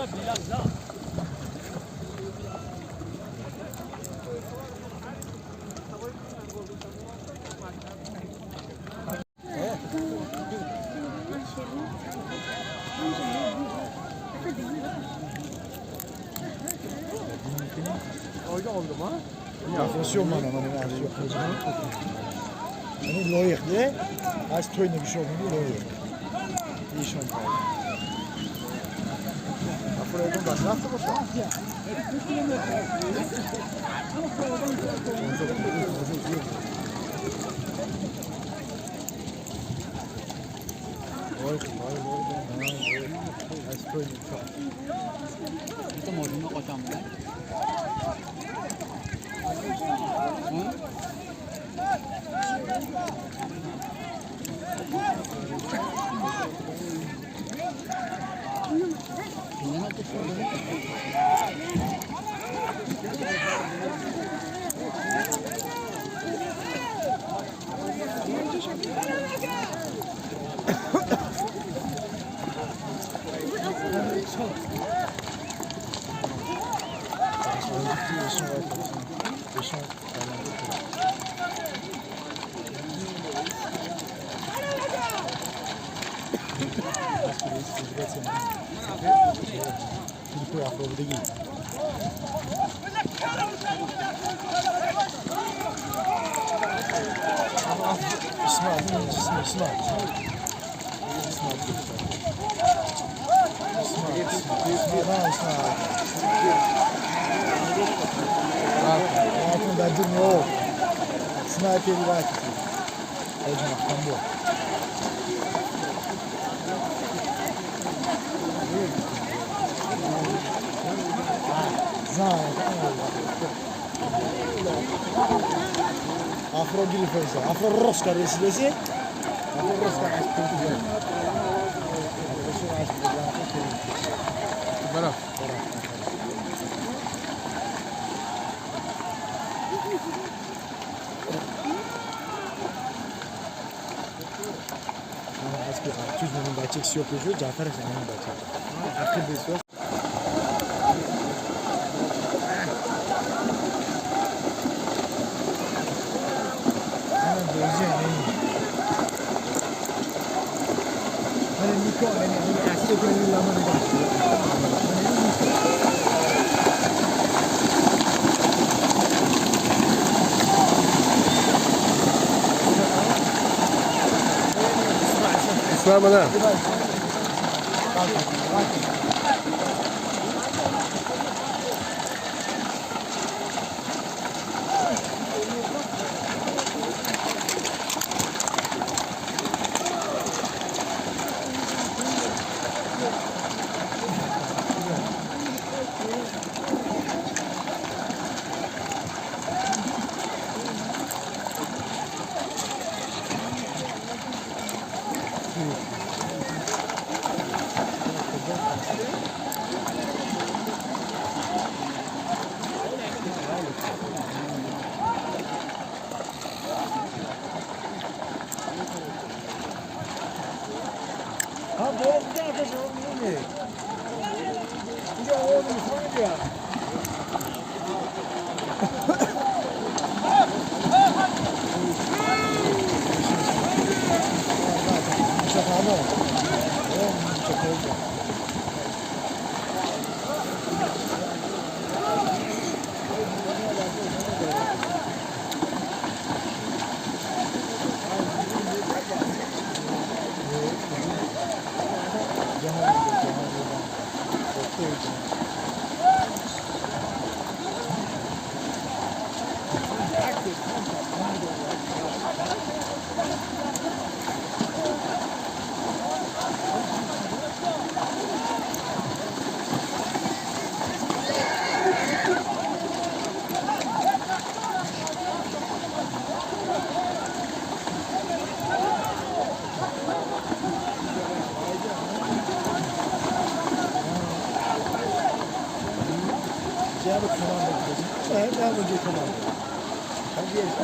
Oyda oldu mu? Aflasyon bana hani loyuk diye. Az toyuna bir şey olmadı loyuk. İyi şampiyon. Afro'dan da nasıl bu? Vay. Az toyuna çok. Itu mau dulu kocam kan? Verdim yok. Sniper'i var ki. Hocam bu. Afro Gilfense, Afro Rosca residesi. Afro Rosca aspettiamo. Bravo. Tuzmanın bahçesi yok yazıyor, Cafer Efendi'nin bahçesi. Hakkı besliyor. Hemen döveceğim en iyi. Hani Niko, hani aslında gönüllü lama bir başlıyor. İsmail bana. Ha bu bir arkadaş olmuyor mu? Bir de oğlum sonra ya. Şaka mı? Çok oldu. Diğer komanda gidecek. Evet, daha önce komanda. Hadi yaşa.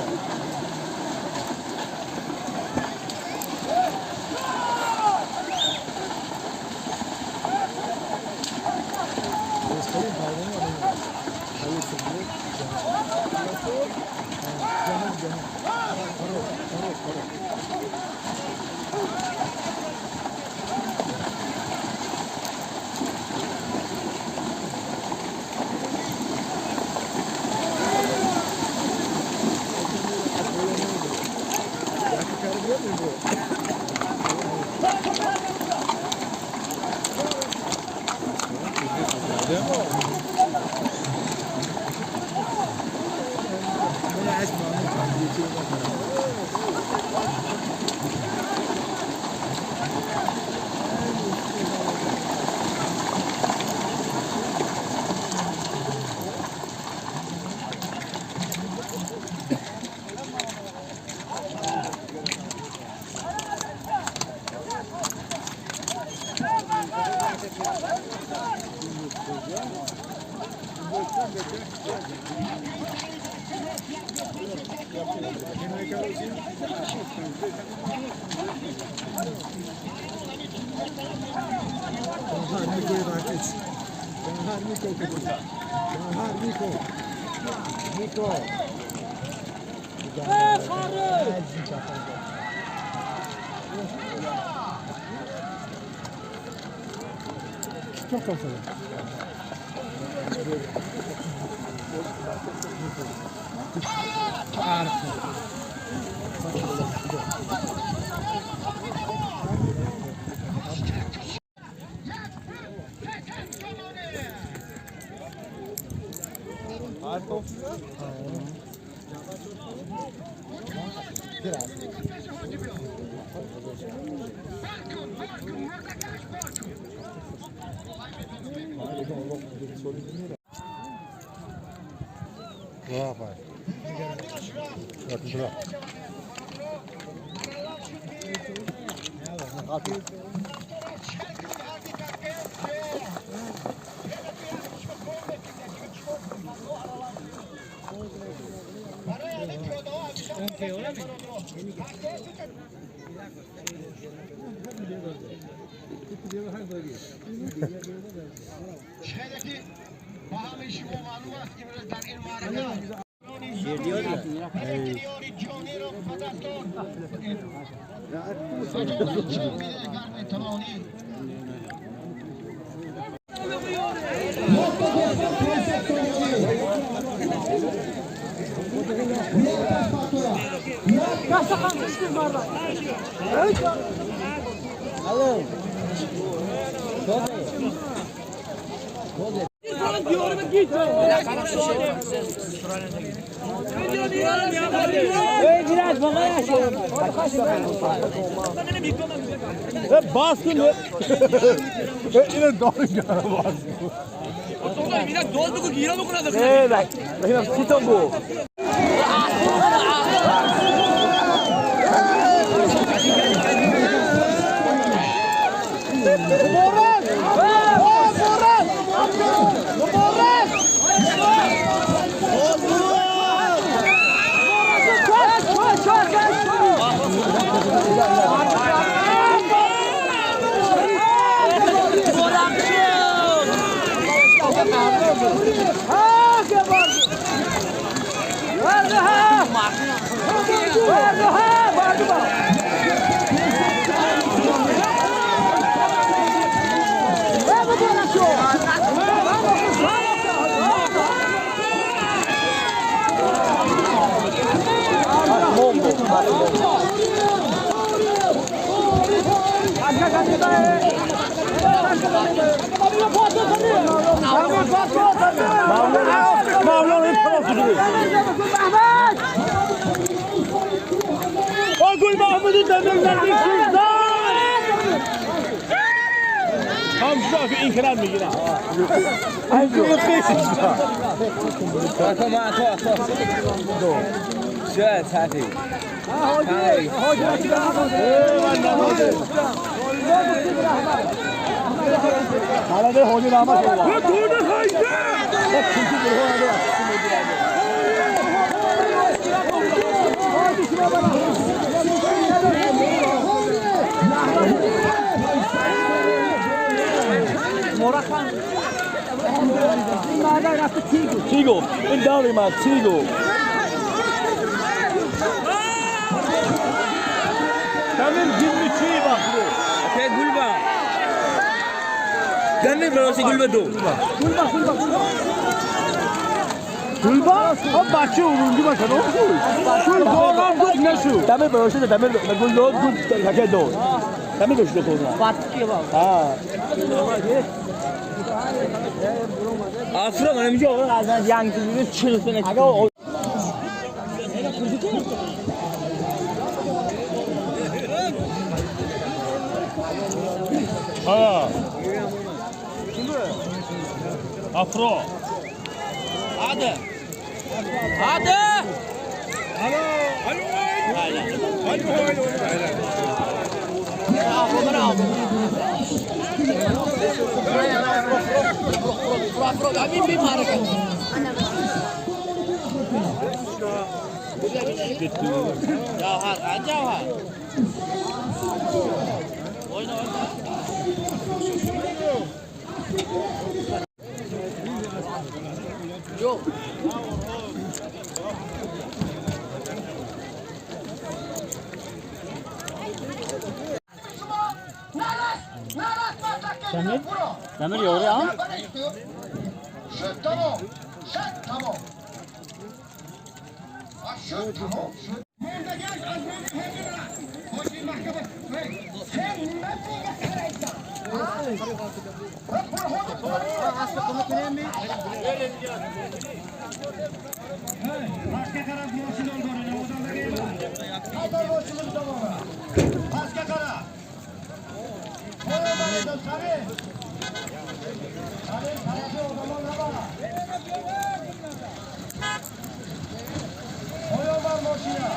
Çok kalsın. Bravo. Bakın bravo. şeydeki pahalı işi o malumat gibi özden ilmaraka. Gidiyor ya. Bastın mı? Yine doğru gara bastın. Evet, benim sitom bu. Oğul Mahmud'un demirlerinin kızdan! Hamza في إنكرام مجرى. أيوة أكو ما أكو شاد هاتي هاي على ده هوني راما Tigo, in Daliman, Tigo. Tamam 22 bak bu. Okey gulba. Gani berapa gulba tu? Gulba? Ab başı uruncu başa ne oldu? Gulba olan bu nasıl? Tamam berapa da tamam gulba gul kake do. Tamam berapa da kona. Pati bang. Ha. Afro mana mesti orang azan yang tu ni chill tu nak. Aga o Ha. Afro. Ada. Ada. Demir yoğuru ya. Şu tamam. Sen tamam. Şu tamam. Burada gel azmini hazırla. Hoş bir mahkeme. Sen nasıl yakaraysan? Başka taraf moşun olduğunu odan da gel. Hadi moşunun tamamı. Başka taraf. Oyamanızın sarı. Sarı tarafı o zaman ne var? Oyaman moşuna.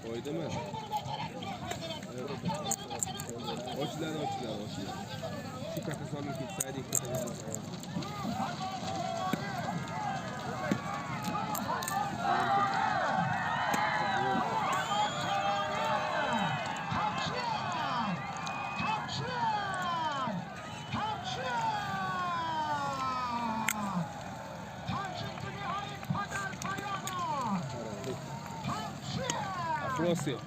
Koydu mu? Oçlar. Şu kakı sonunu kitsaydı ilk kakı. Afrosya.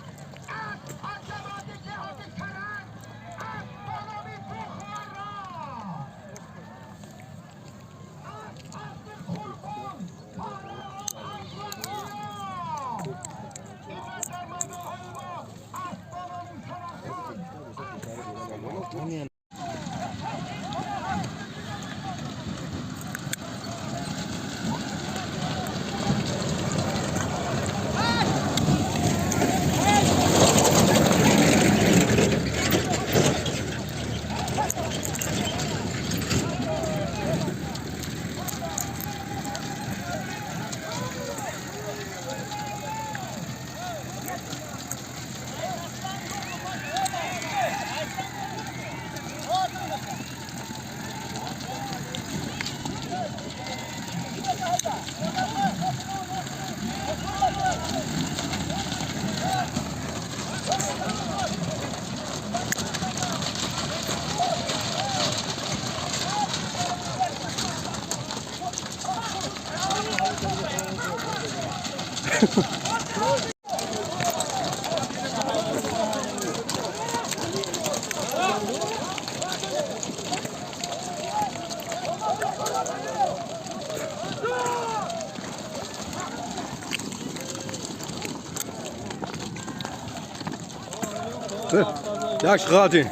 Yaxşı qadın.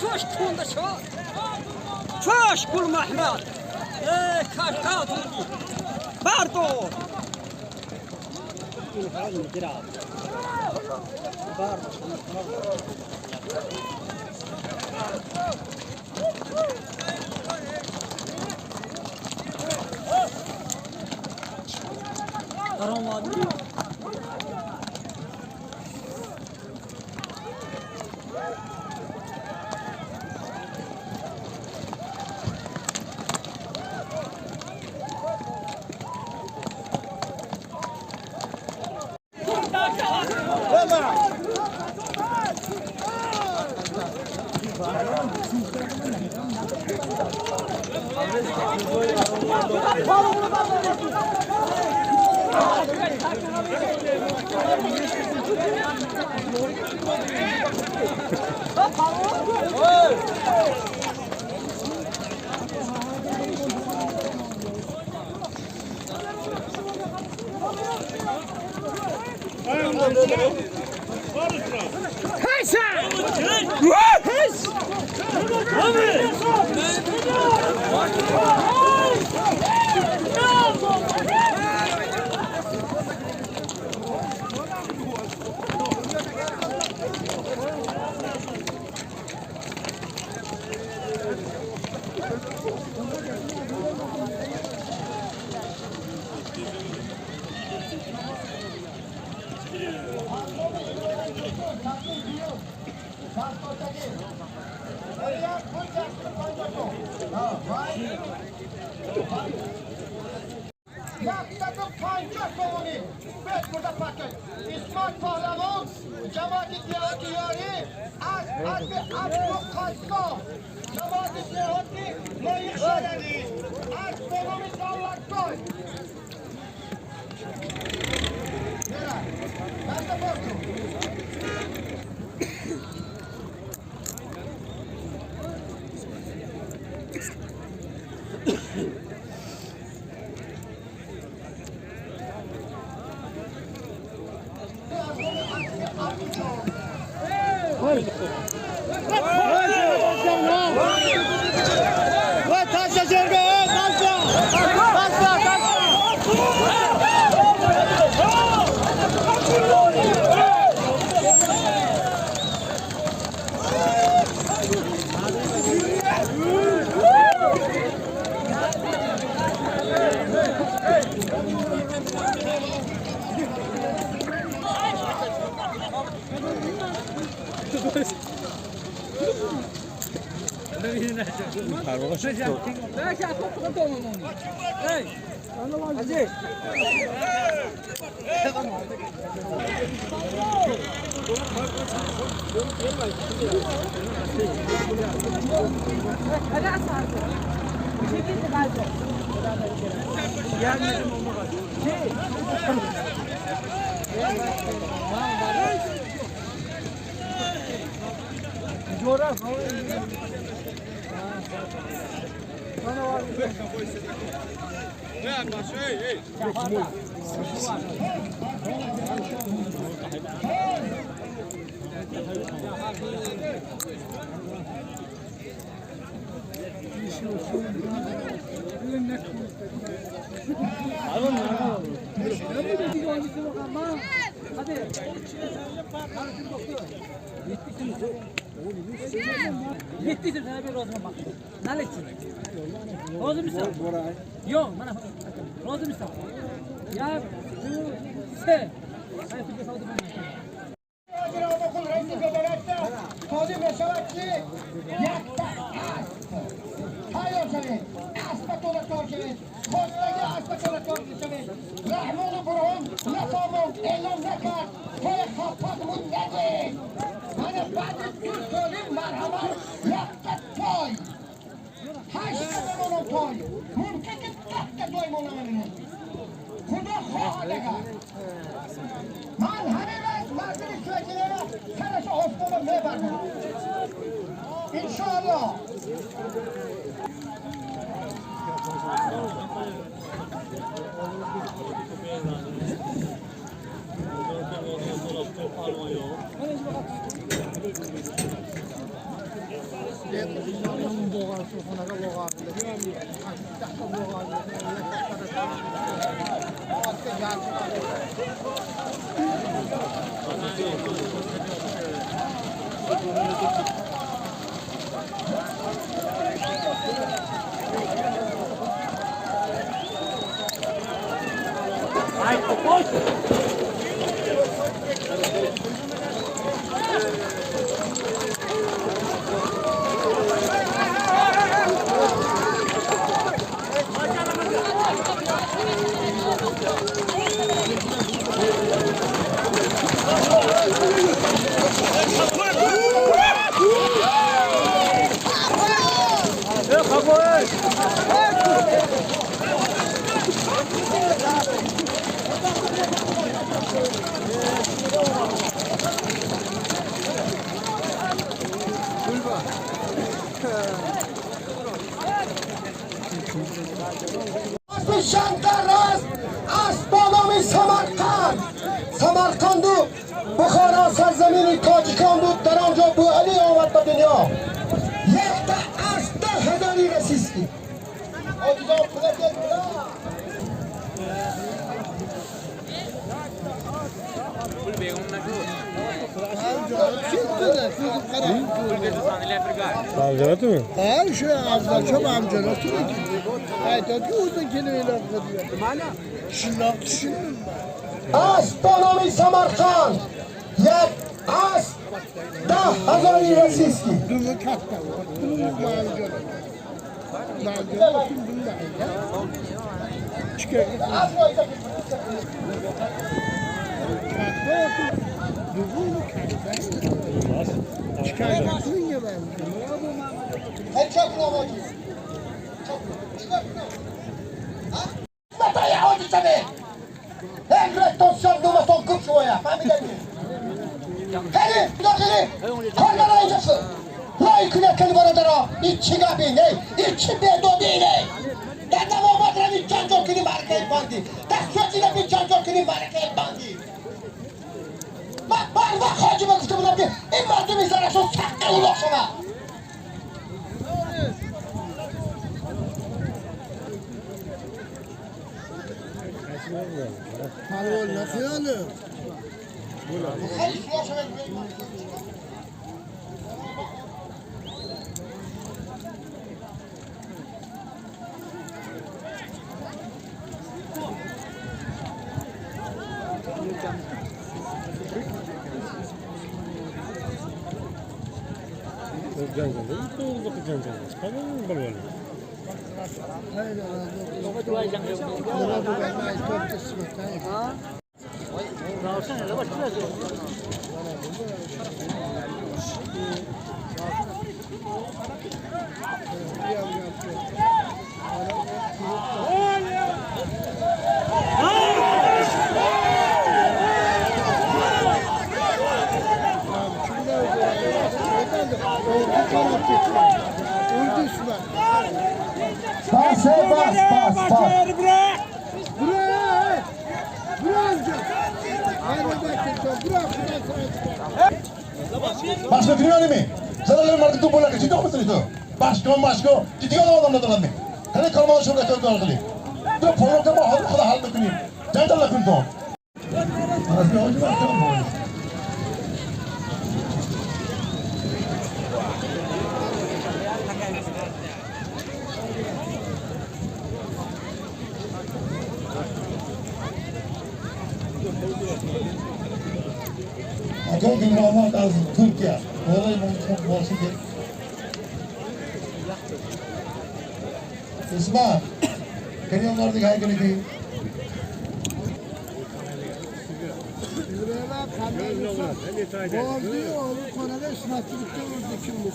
كاش كون شو كاش كل محمد كاش كاتو باردو Yaktadım pancar kovuni. Bet burada paket. İsmail Pahlavon. Cemaat-i Diyari. Az bu kaçko. Cemaat-i Diyari. Mayık şeredi. Az kovuni sallat koy. Nera. Ben de bakıyorum. Parvola. Yettiyse sana bir rozma bak. Naleçsin. Rozu musun? Yok, bana rozu musun? Ya, se. Hayır, bir defa da İnşallah. Şantaraz Astronomi Samarkand Samarkandu Bukhara سرزمین تاجیکان بود در آنجا بوعلی آمد به دنیا 10,000 رسیستی Amcanatı mı? Ha şu amca çok amcanatı mı? Haydi uzun kelimeyle diyor. Şılak düşünün. Astronomi Samarkand یک از 10,000 رسیستی Dumu katta var. Dumu malcanatı. Malcanatı bunlar ya. Çıkar. Katta olsun. Dumu katta. Çıkar. Ya ben. Çok normal. Mata ya hadi tabii. Engretton sandımaston kıp şuraya. Fahmedin mi? Hadi, hadi. Kordan alacaksın. Layıkına keli bana dara. İçiga bine. İçi bedo bine. Dada babadra bir çancokini market bandi. Tasvacıyla bir çancokini market bandi. Bak hacıma kutumuna bir. İmmatı bir zara şu saklı ulaşına. Parol nasıl yani? Hadi şu aşağıya. Jangan, itu untuk jangan. Sekarang belum. Hayır, çok kısmet. Bas, bas. Buraya! Buraya amca! Haydi bakayım, bırak. Başka dinliyor mi? Zararlı market tu bola kaçıyor musun itu? Başka. Ciddi adam adamlar mı? Hani kalmalı şurada kötü arkadaşlar. Tu program hal bakayım. Jantar lakın to. Abi oldu bak tamam. Acaba gün olmak lazım. Türkiye. Orayı buluşmak olsun ki. İsmail. Kanyonlar dikhai kene ki. Oldu, konuda ıslatçılıkta oldu kim bu?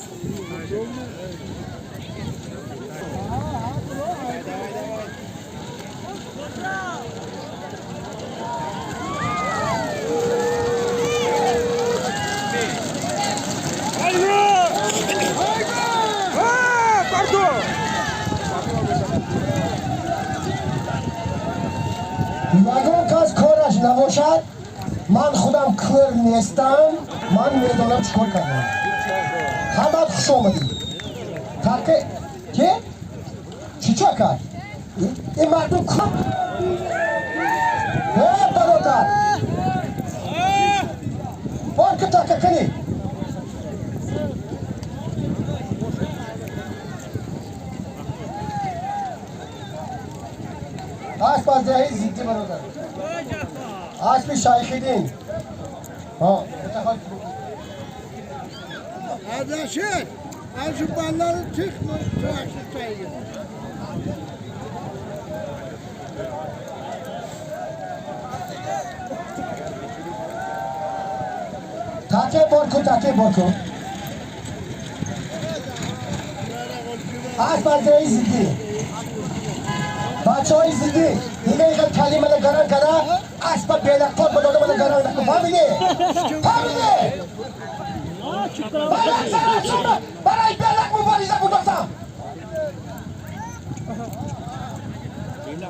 Wagon کاش کارش نباشد من خودم کار نیستم من میدانم چیکار کردم همه خوش آمدی تاکه که چی کرد این مردم کن برادر بار که تاکه کنی آسپاس دهی زیدی برادر آسپی شایخیدین ها Kardeşim, al şu balları tıkma, tıraşlık sayılır. تاکه بار کن آسپاس دهی زیدی بچه های زیدی دیگه ایقا کلمه نگران کنه اسبا بیلکات بداده من نگران نکن فهمیده برای بیلک مبارزه بودستم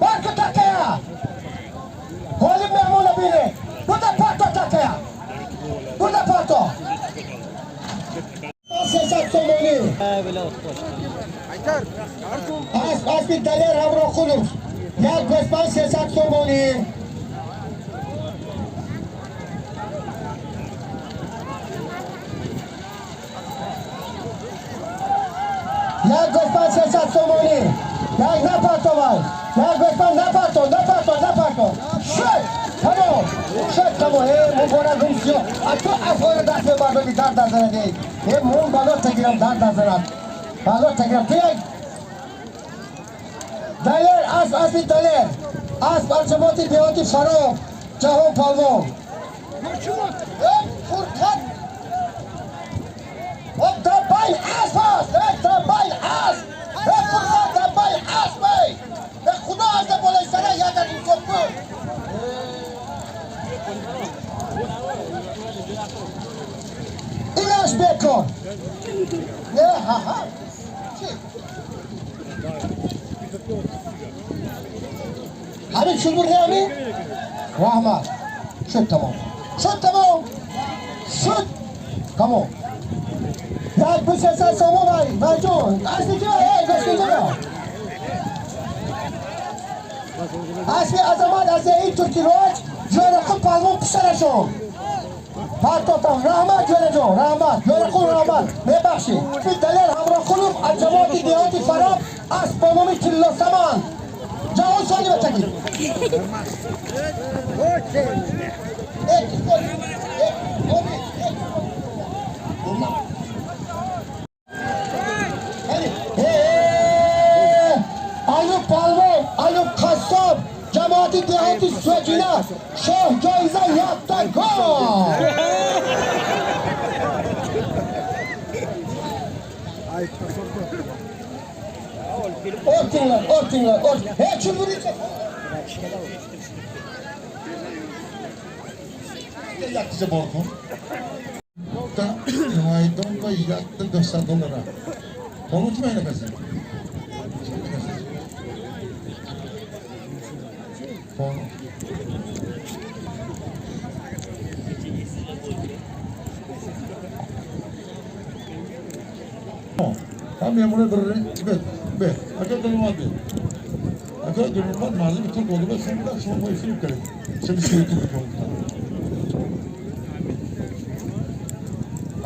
بار که تاکه یا حالی مهمون بینه بوده پاتو تاکه یا بوده پاتو 300 سومونی اسبی دلیر همراه خودم یک گوسفند 300 سومونی یک گوسفند 300 سومونی یک نپرتوال یک گوسفند نپرتو شد تمام مبارک روسیو تو افغان دست برداری در دزنه دی مون بالا تگیرم در دزنه بالا تگیرم تو یک دلیر اسبی دلیر اسب الجماعتی دیواتی فرام جهان پالوان فرقت دبای اسب هست دبای اسب فرقت دبای اسب به خدا از بالای سره یادر این کن اینش بکن نه ها همین شد برده همین رحمت شد تمام تمام یک بو 300 سومون باری برجون اصلی که گشتی کنم اصلی عظمت از این ترکی روش جورخون پالمون پسرشون پرتاتم رحمت جورجون رحمت جورخون رحمت میبخشی بی دلیل همراه خلوب از جماعتی دیهاتی فراب از بانومی تلو سمان جوان سالی بچگی İsveç'ine Şah Caize yaptı gol. Ortinglar. Hiç vuracak. Yakıcı borkum. Maydon ve yaktı $200. Unutmayın efendim. Tam memura durur. Bet. Agar dönülmez. Agar dönülmez malzeme bütün oldu. Ben sonunda sormayı film kırım. Şimdi şey tuttuk oldu.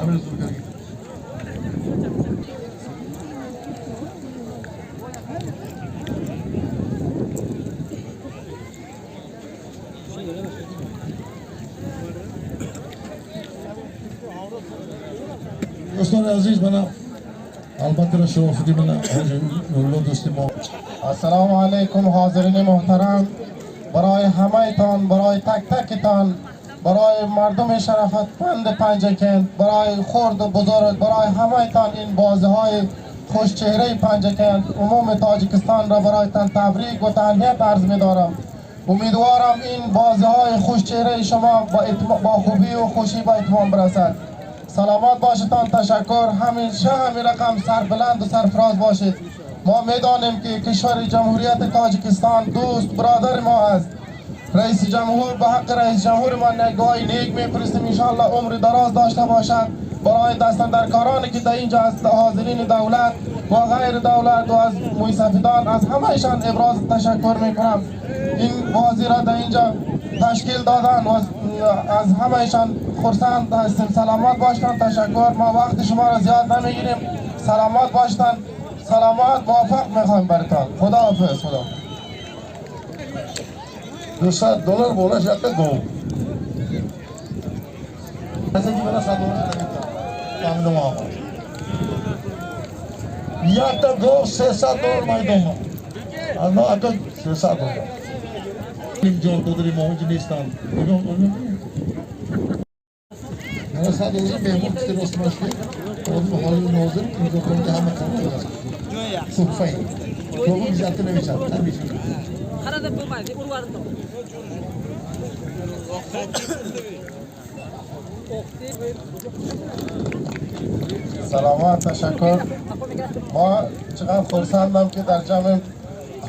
Amin zor kırım. دوستان عزیز من البته شرافتی من نورلو دوستی ما السلام علیکم حاضرین محترم برای همه تان برای تک تک تان برای مردم شرافتمند پنجکند برای خرد و بزرگ برای همه تان این بازی های خوش چهره پنجکند عموم تاجیکستان را برای تان تبریک و تهنیت عرض می دارم امیدوارم این بازی های خوش چهره شما با خوبی و خوشی به اتمام برسد سلامت باشتان تشکر همیشه همین رقم سربلند و سرفراز باشید ما میدانیم که کشور جمهوریت تاجیکستان دوست برادر ما است رئیس جمهور به حق رئیس جمهور ما نگاه نیک میفرستیم انشاءالله عمر دراز داشته باشد برای دستاندرکارانی که در اینجا هست حاضرین دولت و غیر دولت و از موسفیدان از همهشان ابراز تشکر میکنم این بازی را در اینجا تشکیل دادن و از همهشان خرسند هستیم سلامت باشتن تشکر ما وقت شما را زیاد نمیگیریم سلامت باشتن سلامت موفق میخوایم برتان خدا حافظ خدا $200 bola şartla gol. Mesela ki bana $100 tanıdım ama. Yatta gol $600 maydanoz. Ama adı $600. Kimce ortadır Moğolicistan. Bana $100 memur işte Osmanlı. Onun halini hazır. Kimce ortadır hemen tanıyorlar. Sufayı. Çok güzel televizyon. Tabii ki. Arada bulmayın, urvardı. سلامت تشکر ما چقدر خرسندم که در جمع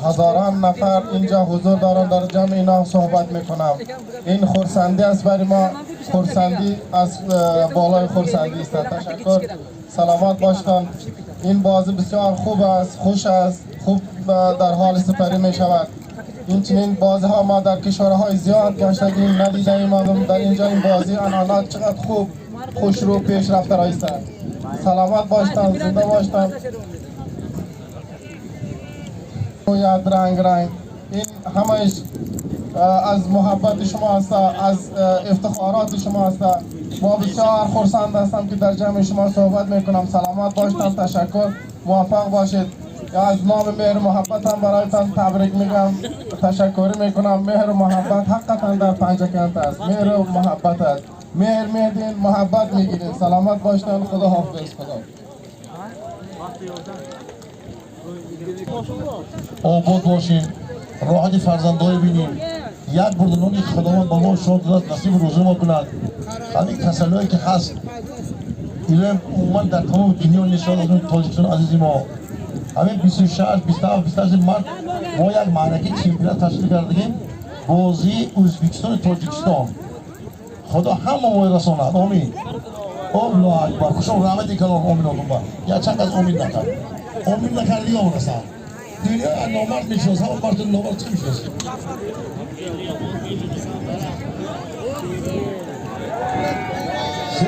هزاران نفر اینجا حضور دارن در جمع اینا صحبت میکنم این خرسندی است برای ما خرسندی از بالای خرسندی است تشکر سلامت باشتان این بازی بسیار خوب است خوش است خوب در حال سپری می شود این چنین بازی ها ما در کشورهای زیاد گشتگیم ندیده ایم در اینجا این بازی آنها چقدر خوب خوش رو پیش رفته رایستند سلامت باشتن زنده باشتن یاد رنگ این همش از محبت شما هست از افتخارات شما هست ما بسیار خرسند هستم که در جمع شما صحبت میکنم سلامت باشتن تشکر موفق باشید از نام مهر محبت هم برایتان تبریک میگم تشکر میکنم مهر محبت حقیقتا در پنجکند است مهر محبت است مهر میدین محبت میگیرین سلامت باشتن خدا حافظ خدا آباد باشین راحت فرزندای بینیم یک بردنانی خداوند با ما شاد داد نصیب روزه ما کند همین تسلایی که هست ایران عموما در تمام دنیا نشان دادن تاجیکستان عزیزی ما همین 26 27 28 مارت ما یک معرکه چمپیونات تشکیل کردیم بازی ازبکستان تاجیکستان خدا همه ما رساند آمین الله اکبر خوشم رحمتی کنم آمین آقا یا چند از آمین نکرد آمین نکردی آمین رسان دنیا نامرد میشناسه همه مرد نامرد چه میشناسه $600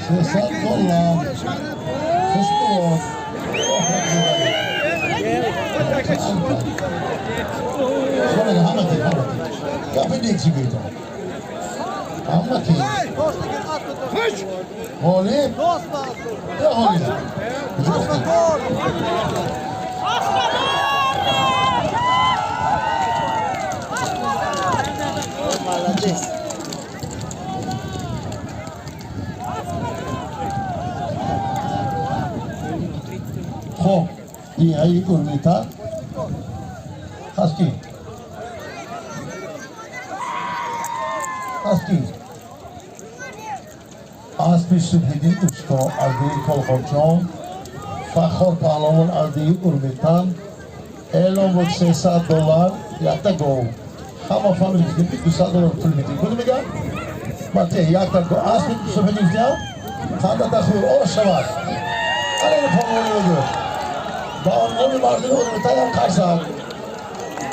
$600 خوش بود شما همه تیم یا بدید چی بیدم همه تیم غالب یا غالب Ай Урмита. Хаски. Хаски. Aspi Subhidi Usto Aldi Kolhojon. Fakhor Pahlavan Aldi Urmitan. Elon bu $300 yatta go. Hamma familjiga $200 pul meting. Buni megan? Mate yatta go. Aspi Subhidi ya. Qanda taxur oshavad. Ana pulni oldu. Bağımlı vardı Urmitan qarsan.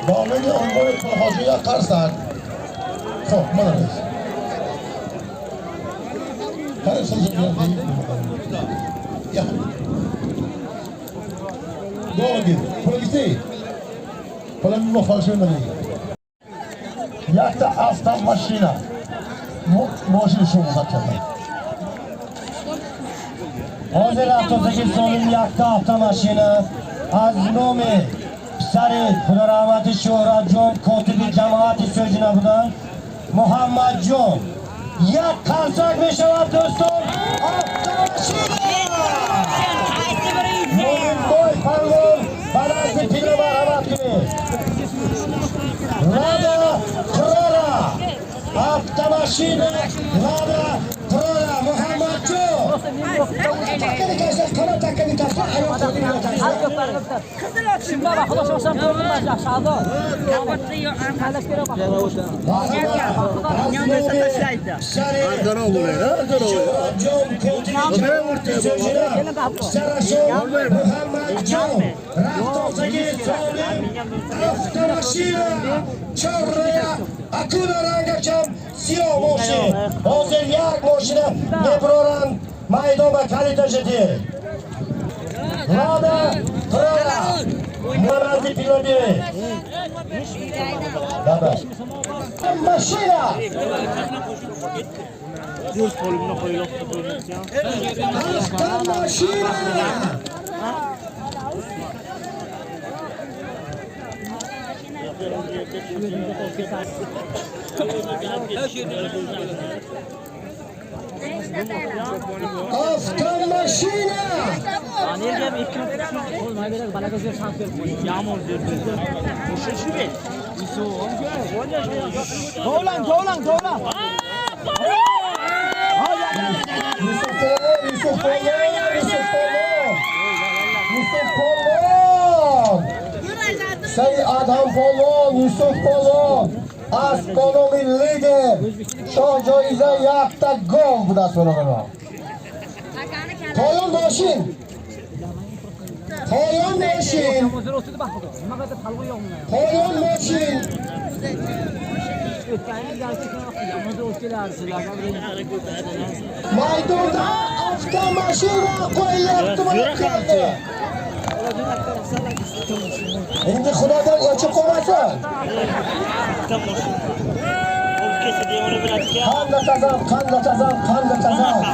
Bağımlı onları Kolhojonga qarsan. Xo'p, mana biz. Qani sizlarga ya. Doğru. Polisi. Polisi mi falşırmadı? Yakta avtomaşina. Moşin şunu zaten. Hozir avtobusga so'lim yakta avtomashina az nomi Pisari Xudoramati Sho'rajon kotibi jamoati so'jinabidan Muhammadjon yak qarsak meshavat do'stim avtomashina Mo'minboy Palvon balansi pilla marhamat qiling Lada Qurora avtomashina Lada Qurora Muhammadjon Takkani kaçlar, kana takkani kaçlar, hayvan takkani kaçlar. Şimdi bak, hoşlaşsam görünmez aşağıda. Kardeş göre bak. Ankara olur ya. Ankara olur. Akuna rangacham siyah moshi. Hozir yak moshina Nebroran maydonga kalitajedi. Lada Qurora. Morazi piloti. Baba. Mashina. Mashina. Avtomashina. Doğulan. Yusuf Polvon. Say Adam Polvon, Yusuf Polvon. Astronomi lider. Sho'joyiza yakta gol budan so'rag'ano. To'yon moshin. To'yon moshin. To'yon moshin. Maydonda avtomashina qo'yilyapti mana keldi. Endi xudodan o'chib qolmasin. Qanda tazam.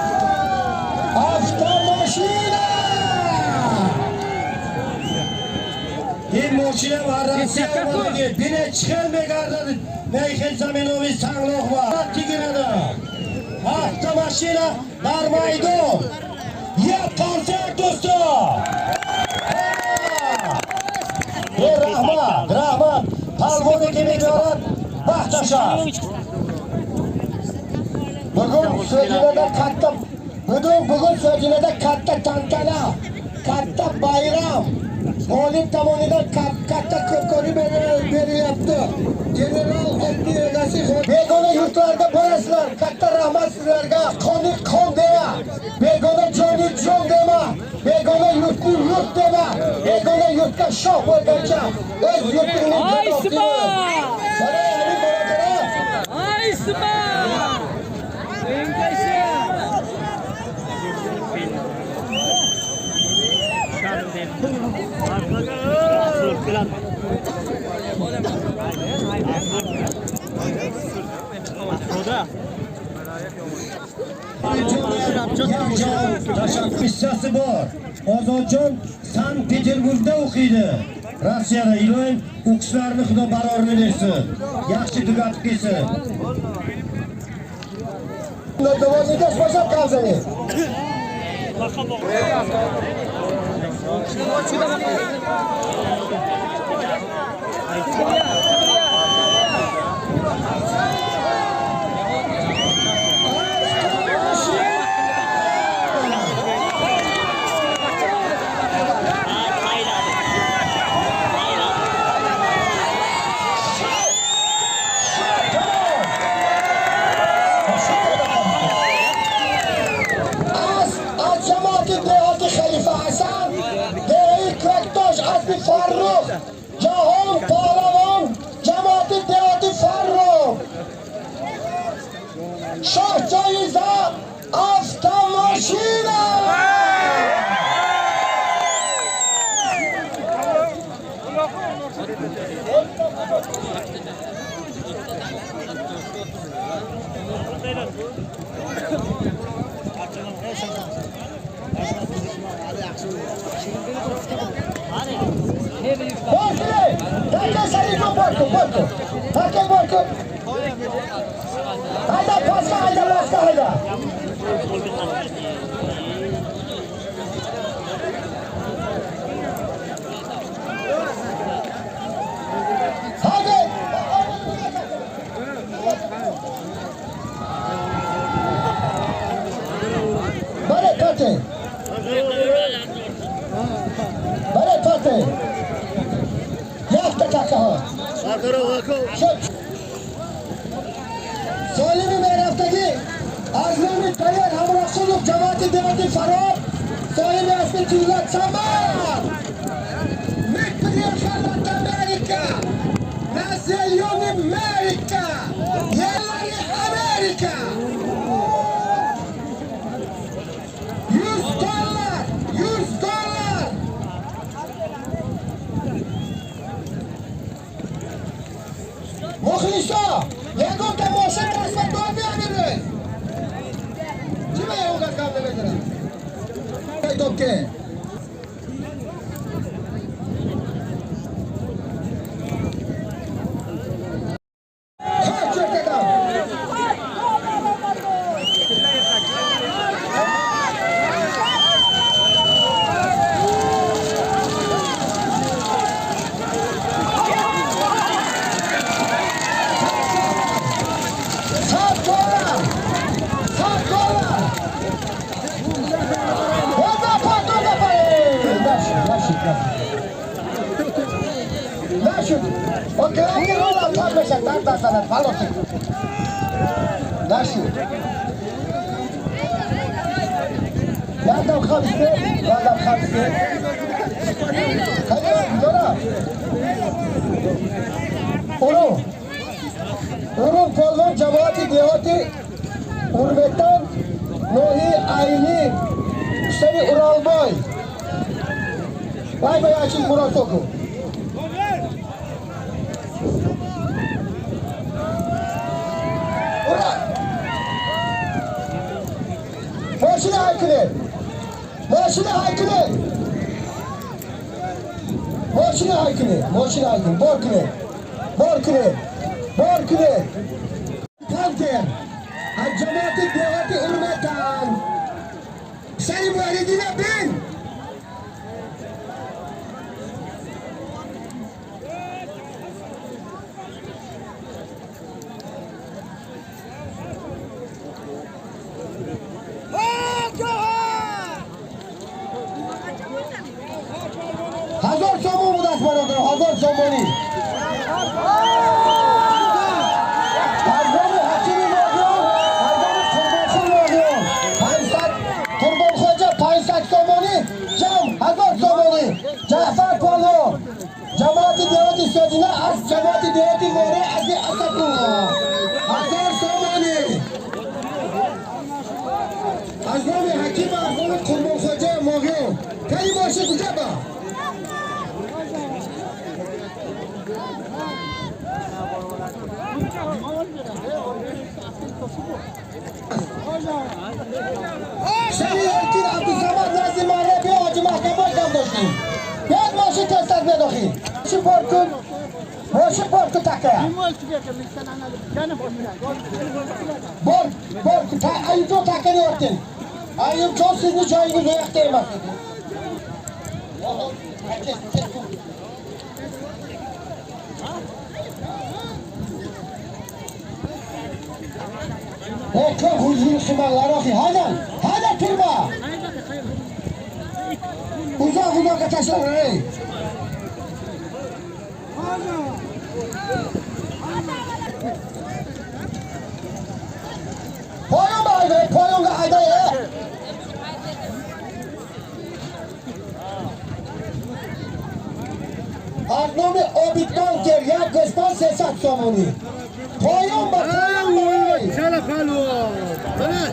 Avtomashina. این ماشین ورزشی آمدگی بینه چهل میگرده میخیل زمینوی سنگلاخ و وقتی گیرده هفته ماشین در میدون یه کنسرت دوستا یه رحمت پلوانی که میگارد بختشد bugun So'jinada katta tantana, katta bayram. G'olib tomonidan katta ko'rko'ri berilyapti. General oddiy egasi begona yurtlarga borasizlar. Katta rahmat sizlarga. Qoni qon dema. Begona joni jon dema. Begona yurtni yurt dema. Begona yurtga shoh bo'lgancha o'z yurtingni Aysma! Aysma! Qissasi bor. Ozodjon Sankt-Peterburgda o'qiydi. Rossiyada iloyim o'qishlarini xudo barorini bersin. Yaxshi tugatib kelsin. Nodavozga boshlab qolsang. از جماعت دهات خلیفه حسن دهی کرکتاش اسبی فرخ جهان پهلوان جماعت دهات فرخ شاه جایزه автомашина Borcu! Takke sarıcı borcu! Takke borcu! Hayda pasta, hayda pasta, hayda! Hadi! Bare kate! Bare kate! Yakta takka ha! Solimi meraftagi Azlami Tayyar Hamrasulov Cemaati Devleti Faror Solimi Asmi Tuzlat Samar Patriarchat Amerika Nazioni Amerika Yerleri Amerika $100 Muhlisa Yegom da moşen tasma doğmayabiliriz Kime yolda kaldı mesela Topke Kaç çökteden Oke, rola tableşe tarta sana falo ki. Nasıl? Yardım kapısı, yardım kapısı. Hadi, dora. Urun kolun cemaati devati Urmetan Nohi Ayni Seni Uralboy. Vay açın Murat oku. Moşina haykırı! Moşina haykırı! Moşina haykırı! Moşina haykırı! Borkırı! Borkırı! Borkırı! Kalkın! Cemaati devleti hürmetan! Seni muhalidine bin! Hazır somun bu da sporodur, hazır somoni. Hazır hakimi oluyor, hazır kurbansın oluyor. Paysak, kurban hoca, paysak somoni, cam, hazır somoni. Cafer Polo, cemaati devleti sözüne az cemaati devleti vere azı asakı. Hazır somoni. Hazır hakim, hazır kurban hoca oluyor. Kayı başı kucaba. Seni erkin Abdülsamad Nazimane bir acı mahkeme damdaştın. Ben başı testak bedohi. Şu porkun, boşu porku takaya. Porku, ayıp o takını yaptın. Ayıp çok sizin çayınızı yaktırmaz. Çok huzurlusun ben Larofi. Hadi turba. Uzak ataşlar ey. Poyun baydı, poyun gaydı ya. Arnomi obitmanker ya göster sesat somuni. Poyun bak, poyun bak. Sana palo. Bana.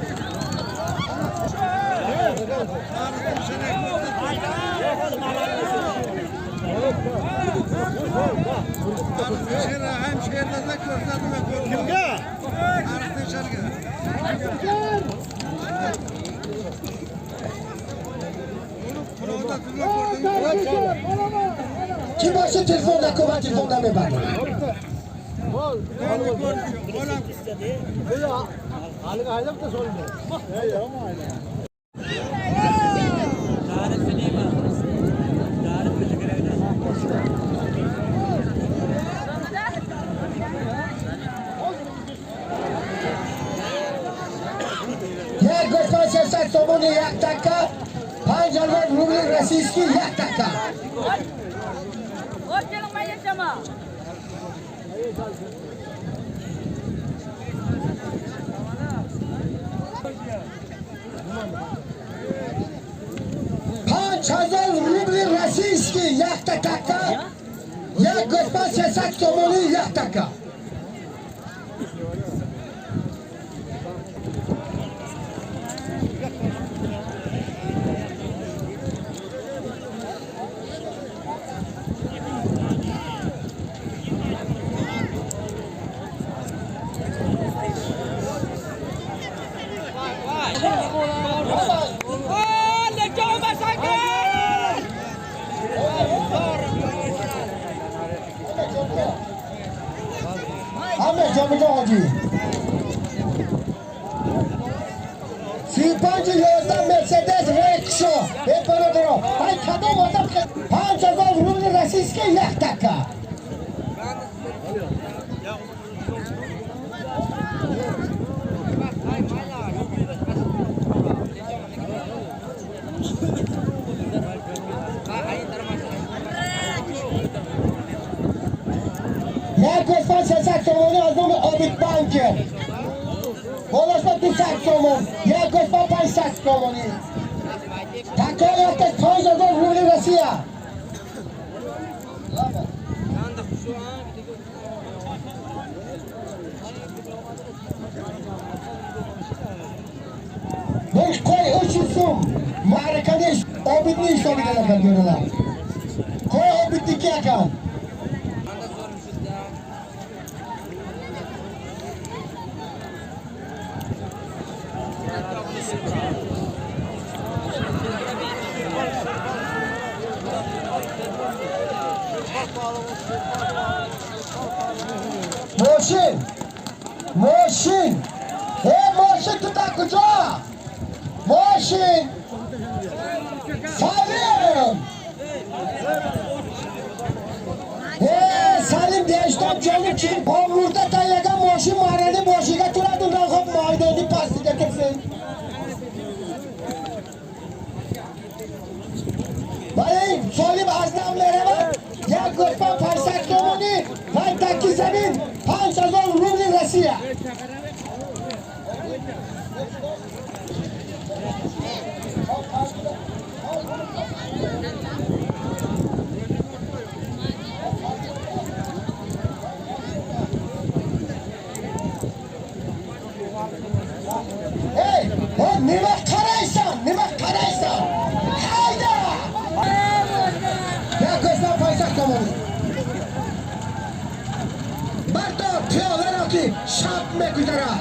Kimga? Kim başı telefonda kova telefonda mı bak? Ya göster sesat somuni yak taka. Pancarlar rubli rasiski yak taka. Hoşçakalın ben yaşama. Pancarlar rubli rasiski yak taka. Ya göster sesat somuni yak taka. Ahmet Camıca Hacı. Sipancı yolda Mercedes Rexo. Hep bana duru. Hay kadın orada Pançazal Rumlu Rasiske yak taka. Ya göster sesak somunu azımı obit banker. Kolaşma tüsak somun. Ya göster paysak somunu. Takar yaptı Pançazal Rumlu Rasiya. Beş koy uçursun. Marikada obitni işlemine kalıyorlar. Koy obitlik yakan. Moşin. Moşin tutak kucağa. Moşin. Salim. Salim değiştim canım ki. Omurda tayaga moşin mağarada boşiga turadın rakım maydeni pastı getirsin. Bayım Salim aznamlara bak. Ya götman parsak somuni. Paytaki zemin. Pançazol Rumli Rasiya. Hey, nima qaraysan? Hayda! Ya götman parsak somuni. Barto, piyola roki, shop me guzara.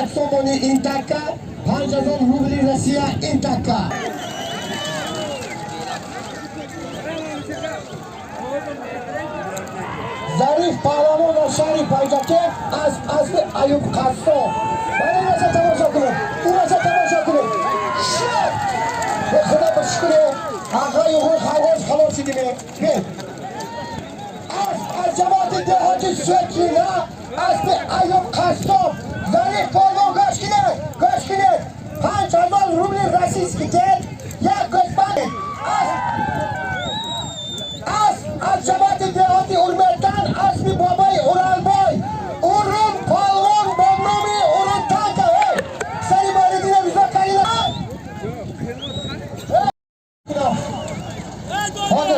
400 somoni in takka, 5000 rubli Rossiya in takka. Zarif Pahlavon va Sharif Payjake az asli Ayub Qassob. Mana narsa tomosha qiling. Bu narsa tomosha qiling. Shit! Xudo bir shukr. Ag'a yo'g'on xavoz xalos edimi? Az jamoati dehoti Svetlina asli Ayub Qassob. Zarif Pahlavon go'shkilar. 5000 rubli rossiyskiy kel. Ya go'shbani. Az jamoati dehoti Urmatdan asli Bobay Uralboy. Urun Palvon Bomnomi Urun Tanka. Seni maridine müzakarıyla.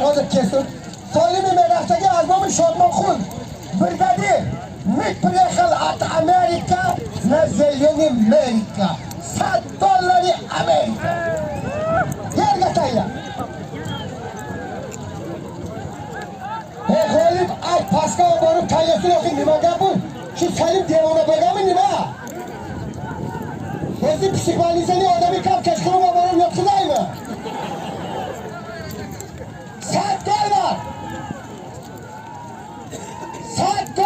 Hazır kesin. Solimi merakdagi azmomi Shodmonxon. Brigadi. Mit приехал от Америка на зелени Америка. $100 Amerika. Yerga tayla. G'olib ay pastga borib tayyasini o'qing, nima gap bu? Shu Salim devona bo'lganmi nima? O'zi psixologiyani odamiy kam kechqurun borib yotqizaymi? $100. $100.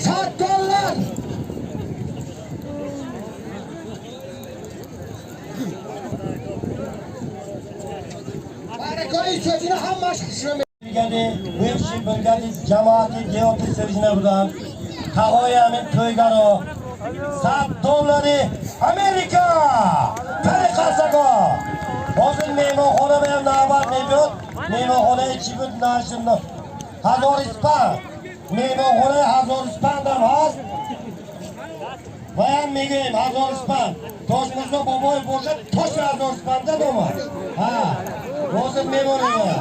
$100. Barakayı sözünü hamma şişirme. Bu işi bölgeli cemaati diyoti sözüne buradan. Kahoyamin toygaro. $100 Amerika. Tarikasago. Hozir mehmonxona bilan navbat mevjud. Mehmonxona 2 kun nashimni. Hazoriston. Mehmonxona Hazoristondan hozir. Bayan megim Hazoriston. Toshmirzo Boboyev bo'lsa Tosh Hazoristonda nima? Ha. Hozir mehmonxona.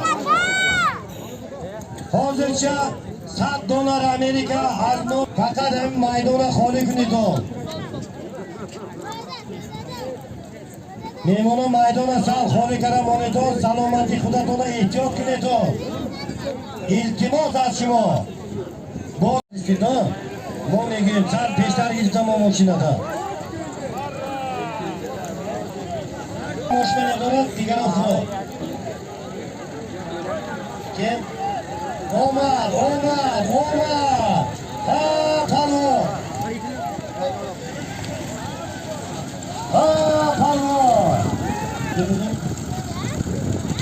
Hozircha $100 Amerika azno faqat ham maydona xoli kunido. Mehmona maydona sal xoli karamonido salomati xudatona ehtiyot kunido. İltimos az shimo. Bor istido. Mo'megim sal peshtargi tamom mashinada. Mashinada digara xo. Kim? Omar. Ha, palo.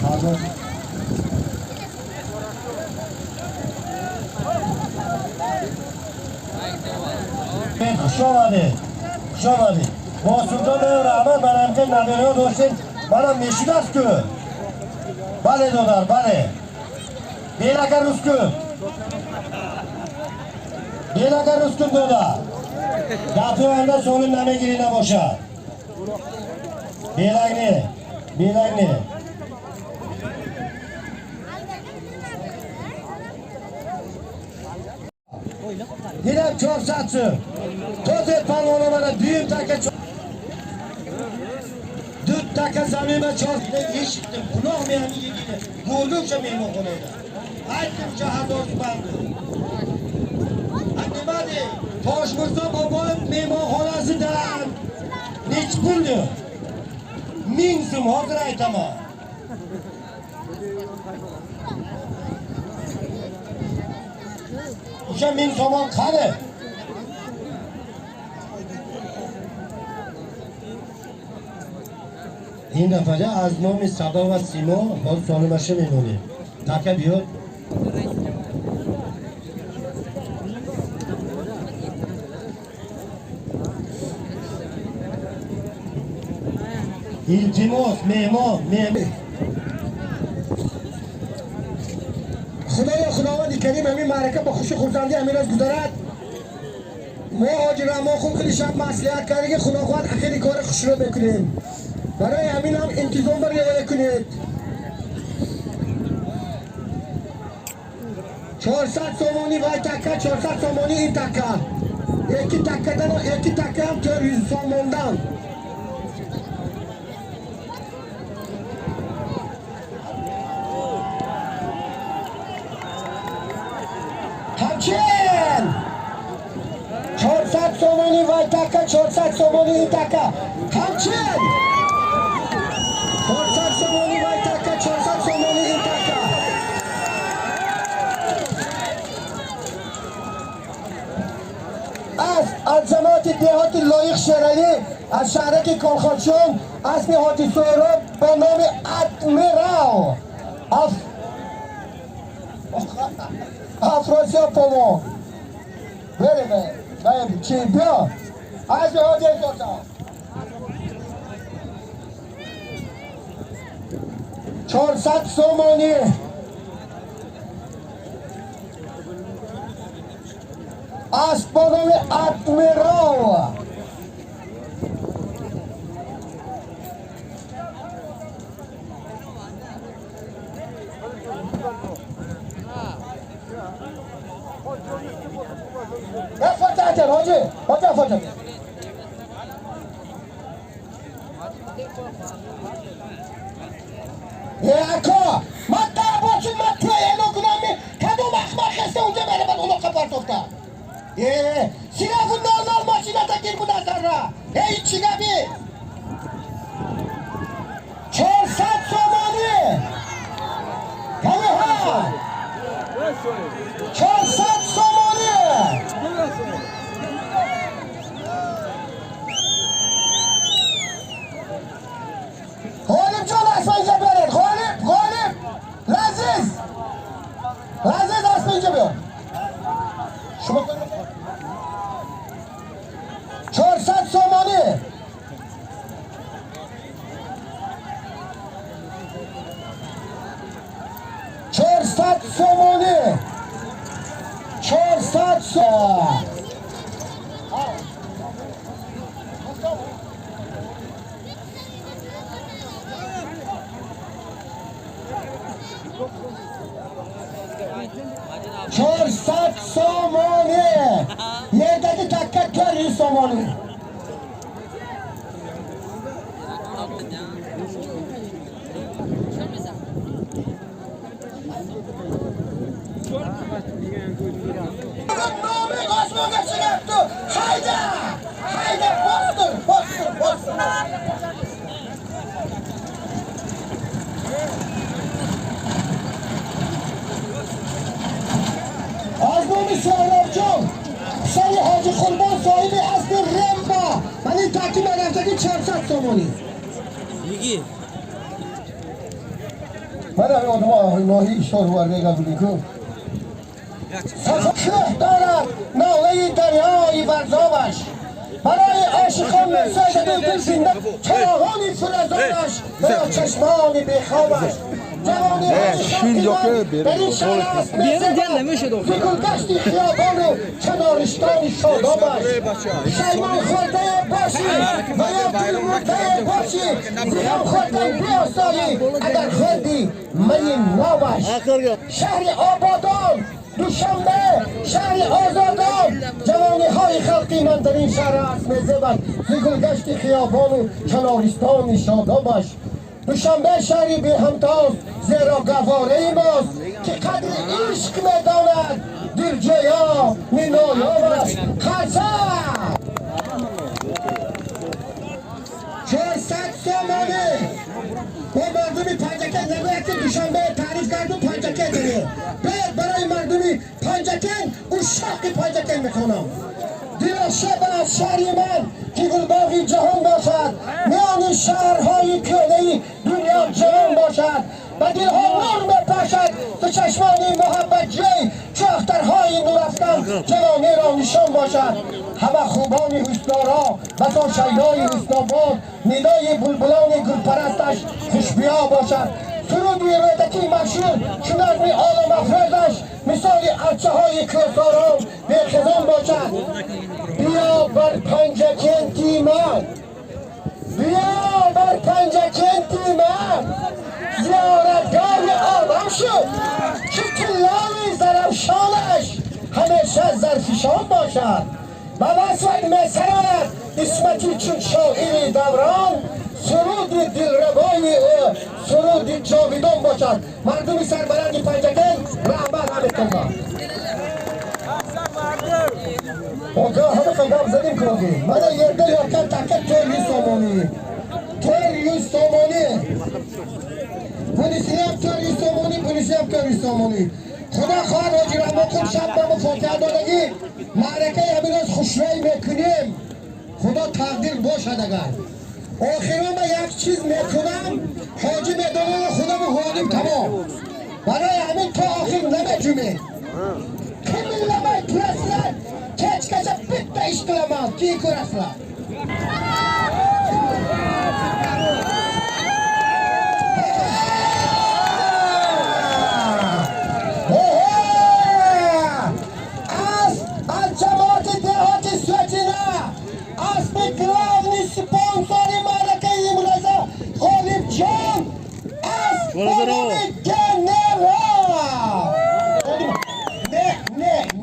Palo. Xushomadi. Bosulton rahmat, manamcha nabiryo do'stim. Mana meshidas-ku. Bale dodar, bale. Belaka Ruskun doda. Gapiranda so'lim name girina boşa. Belagni. Hilab chorsatchi. To'zet palvona mana düğüm taka. Dut taka zamima chorsatni eshitdim. Quloq meni yegidi. Ko'rdimcha mehmonxonada. Aytdimcha Hazoristonda. Nimadi? Toshmirzo Boboyev mehmonxonasidan nech puldi? 1000 so'm hozir aytaman. O'sha 1000 so'm qani? این دفعه از نام صدا و سیما باز سالمشه میمونه. تکه بیاد. İltimos, mehmon. خداوند کریم همین معرکه با خوش خورسندی همین از گذارد. مهاجران ما خوب خیلی شب مصلحت کرده که خداوند خیلی کار خوش رو بکنیم. برای همین هم انتظام برای کنید. 400 somoni vay takka, 400 somoni این takka. یکی takka هم 400 somondan. Hamçin! 400 somoni vaytaka, 400 somoni itaka. Hamçin! 400 somoni vaytaka, 400 somoni itaka. از جماعت دیهات لایق شرعی از شهرک کلخانچون از نهاتی سهراب با نام ادمیرال افراسیا پومو بریم چی بیا از نهاتی دوتا 400 سومانی از با نام ادمیرال فتحت حاجی فتحت اکا من دعواتون من توی اینو کنم کدوم اخمق خسته اونجا بره من اونو قبارت افتم سیرافون نال ماشینه تا گیر بود از در را ای چی گبی 400 سومانی همه ها 400 سومانی غالب جان اسم اینجا بیارید غالب لذیذ اسم اینجا بیار شما 400 سومانی سومانی 400 سومانی400 سومانی یه دادی تکت کاری سومانی نامه قاسموگه چگفتو haydi bastır Azmoni Şahrabcan Sayı Hacı Kurban sahibi aslı Remba Beni takip ederseki 400 somoni Ligi Bana adama nahi işler var ve gabili ko Şıh dağlar nağlayı deryayı verzabaş برای عاشقان مساجد دل زنده چراغانی فرزانش و چشمانی بیخوابش جوانی های در این شهر است مثل فکرگشتی خیابان و کنارستانی شادابش شیمان خورده باشی و یا دل مرده باشی زیام خوردن بیاسایی اگر خوردی می نابش شهر آبادان دوشنبه شهر آزادان جوانی های خلقی من در این شهر است مزبت زگلگشت خیابان و کنارستان شادابش دوشنبه شهری به همتاست زیرا گواره ماست که قدر عشق میداند در جیا مینایابش خرسد 400 سومانی با مردمی پنجکن نگوید که دوشنبه تعریف کردم پنجکن داره برای مردمی پنجکن او شاق پنجکن میکنم دیو شب از شهری من که گلباغی جهان باشد میان شهرهای پیاده دنیا جهان باشد و دلها نور بپاشد به چشمانی محبت جای چه اخترهای نورفتن جوانی را نشان باشد همه خوبانی حسنارا و تا شیدای حسناباد ندای بلبلان گلپرستش خوشبیا باشد سرودی ردکی مشهور که نظم عالم افرازش مثال ارچه های کرساران به خزان باشد بیا بر پنجکن من بیا بر پنجکن من زیارتگاه آدم شد که کلانی زرفشانش همیشه زرفشان باشد و وصفت مسرت اسمتی چون شاعر دوران سرود دلربای سرود جاویدان باشد مردم سربلند پنجکن رهبر همتون Ocağı hamı kagam zadim kılgı. Bana yerde yatan takı tör 100 somoni. Tör 100 somoni. Bunisi yap tör 100 somoni, bunisi yap tör 100 somoni. Xudo xoh hojiramo o'qib shabbami fotiadodagi ma'raka biraz xushro'y mekunим. Xudo taqdir boshadagan. Oxirama yak chiz mekunam, hoji medonini xudom xodim tamom. Barای همین تا آخر نمجمه کمیلمای پرسلر کچ کچه بیت اشتلمال کی کرسلر از جماعت دهات سوچینا از بگراونی سپانساری مالکه ایمونازا غالب جان از بانوی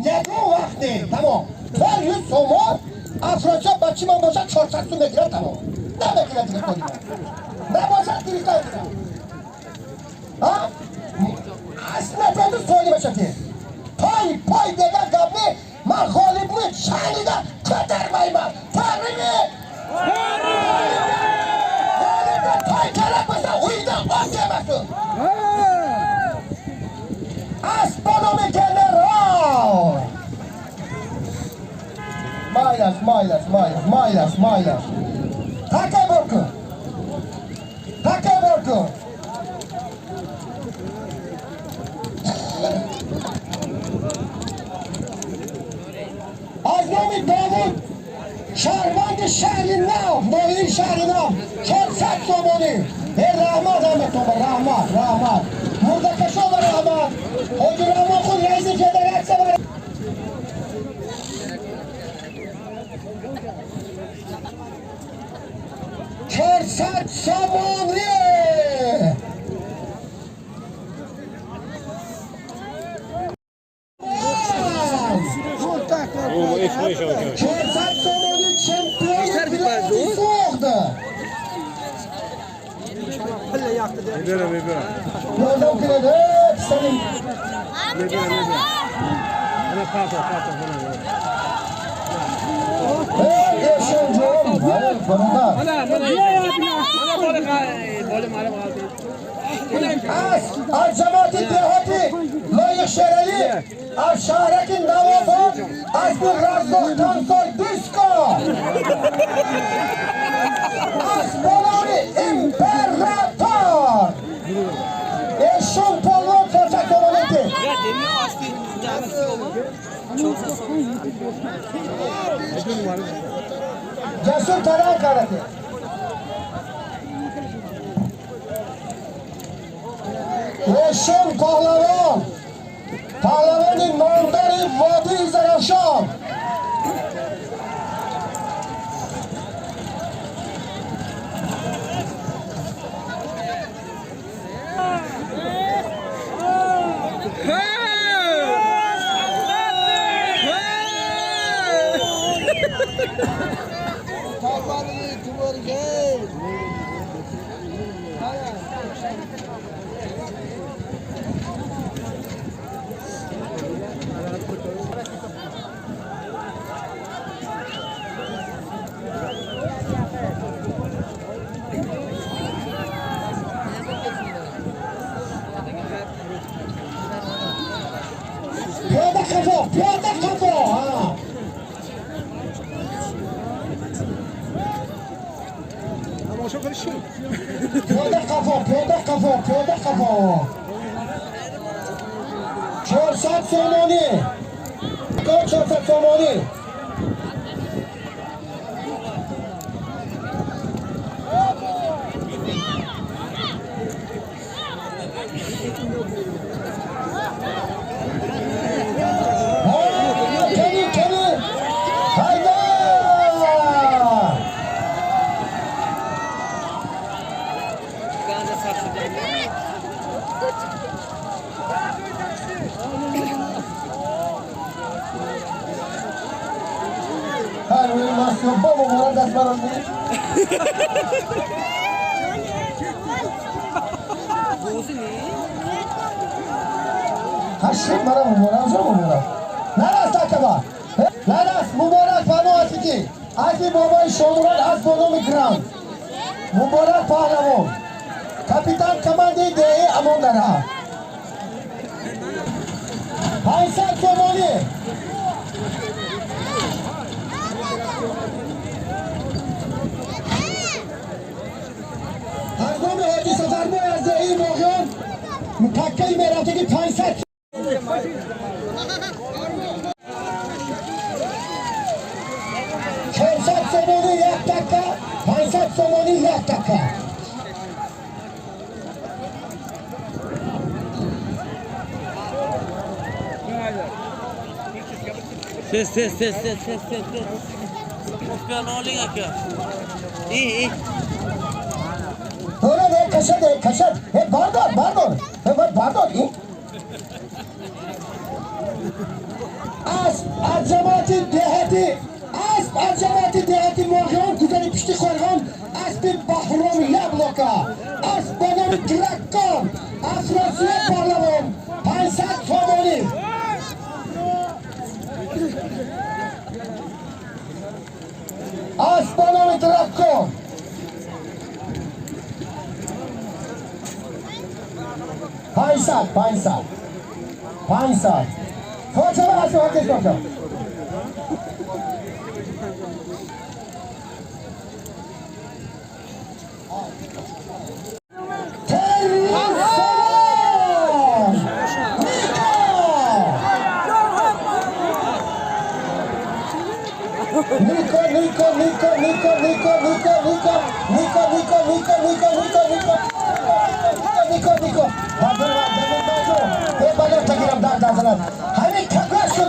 نگو وقتی تمام تو 100 سومون افرادشا بچی من باشد 400 سوم بگیرم تمام نبگیرم دیگه کنیم نباشد دیگه کنیم ها؟ اصلا تو سوالی باشدی پای دیگر گبنی من غالب بود شنیده کتر بایمم تحریمی غالب پای طرف بسن اویده آنگه بسن Aspanome general! Mailas. Take borku! Aznami Davud, Şarvandi şehri nav, Nohir şehri nav, 400 somoni. Rahmat Ahmet Omar, rahmat. Murdakaşı olur rahmat. Hocam okul reisi federasyon var. Çorsat somoni. Çorsat somoni şampiyon bilanı soğuktu. Yoldan kredi senin. Yaşıncığım. Bana. Az cemaati dehati layık şereli az şehrekin navafı az bir razdoktan soy disko az bolari imperator eşon polvon sorsak dolaneti Ya demiyor aslında canlısı olma. Cesur taran karate eşon pahlavan Pahlavanın mandari vadi zarafşan Piyada kafa ha. Piyada kafa. 400 somoni. Kaç 400 somoni? Haşim bana mı? Naras takaba. Naras mübarek. ki Aziz Baba Şomurat Asbonomi Ground. Mübarek Pahlavon. Kapitan Kamandi Deyi Amondara. Haysat Somoni. Arzomi Hacı Safarboy az Deyi Moğyon. Mutakkayı Merat'taki Haysat. Haysat Somoni 1 dakika. Haysat Somoni 1 dakika. Ses. Ben olayım aka. İyi. Öyle de kaşat. Pardon. Pardon. Azamati dehati Moğyon güzeli pişti korgan. Bir bahromi yabloka. Banam Drakkon. Afrasiye Parlavon. Haysat Somoni. Banam Drakkon. Haysat. Força var asıl herkes força. Niko. Hani kakashu.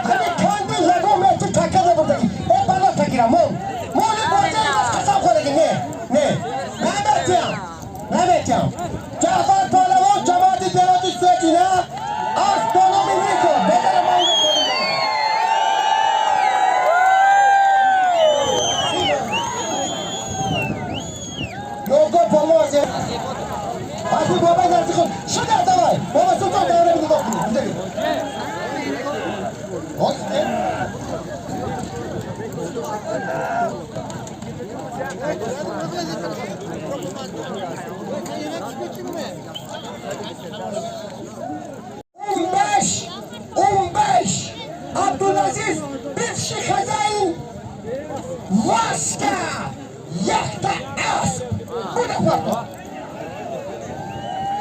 Hani kendi lago meti takada buradaki. Bana takiram mol. Moli bozayı kasam koyalım ne? Mehmetcan. Cafar Palavon cemaati devleti sürecine astronomi Niko. Bedel mayın. Yok olmaz ya. Hadi baba nerede kal? Şurada da var. Baba sultan devremini dokunuyor. Güzel. Hoş ne? On beş. Abdülaziz bir şikayet. Vaska. Yakta as. Bu da var.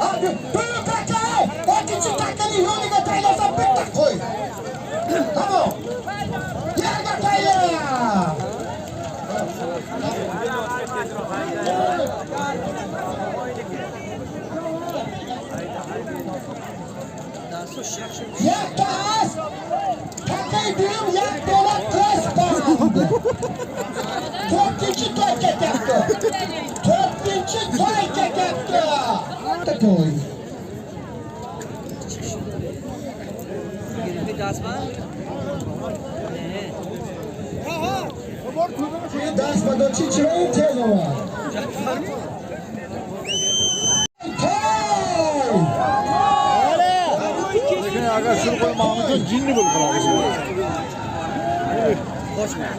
Abi büyük takay. O küçük takayı yoluna taylasa bir tak koy. Tamam. Yerga tayla. Yakta as. Takay diyorum yak dolar kres parandı. Dördüncü hareket yaptı. Takay. Dasma do çiçeği tezova. Aga şunu koy Mahmut'un cinli bul falan.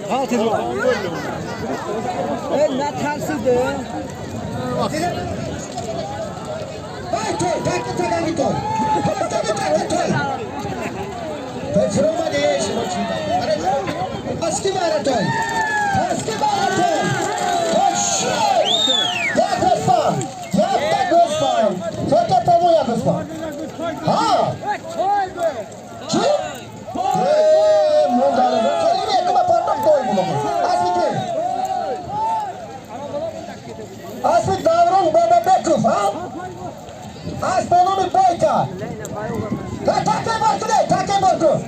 Ha tezgah. Ne tarsıydı? Vai toy, takka tagangi toy. Takka toy. Petroma de shimochita. Are aski mara toy. Hoş. Ya dostum. Çok tamu ya dostum. Ha. Kim? Mundana. Yine kuma parmak koy bunu. Asli davran baba Bekuf ha? Astronomi boyka. Take borku.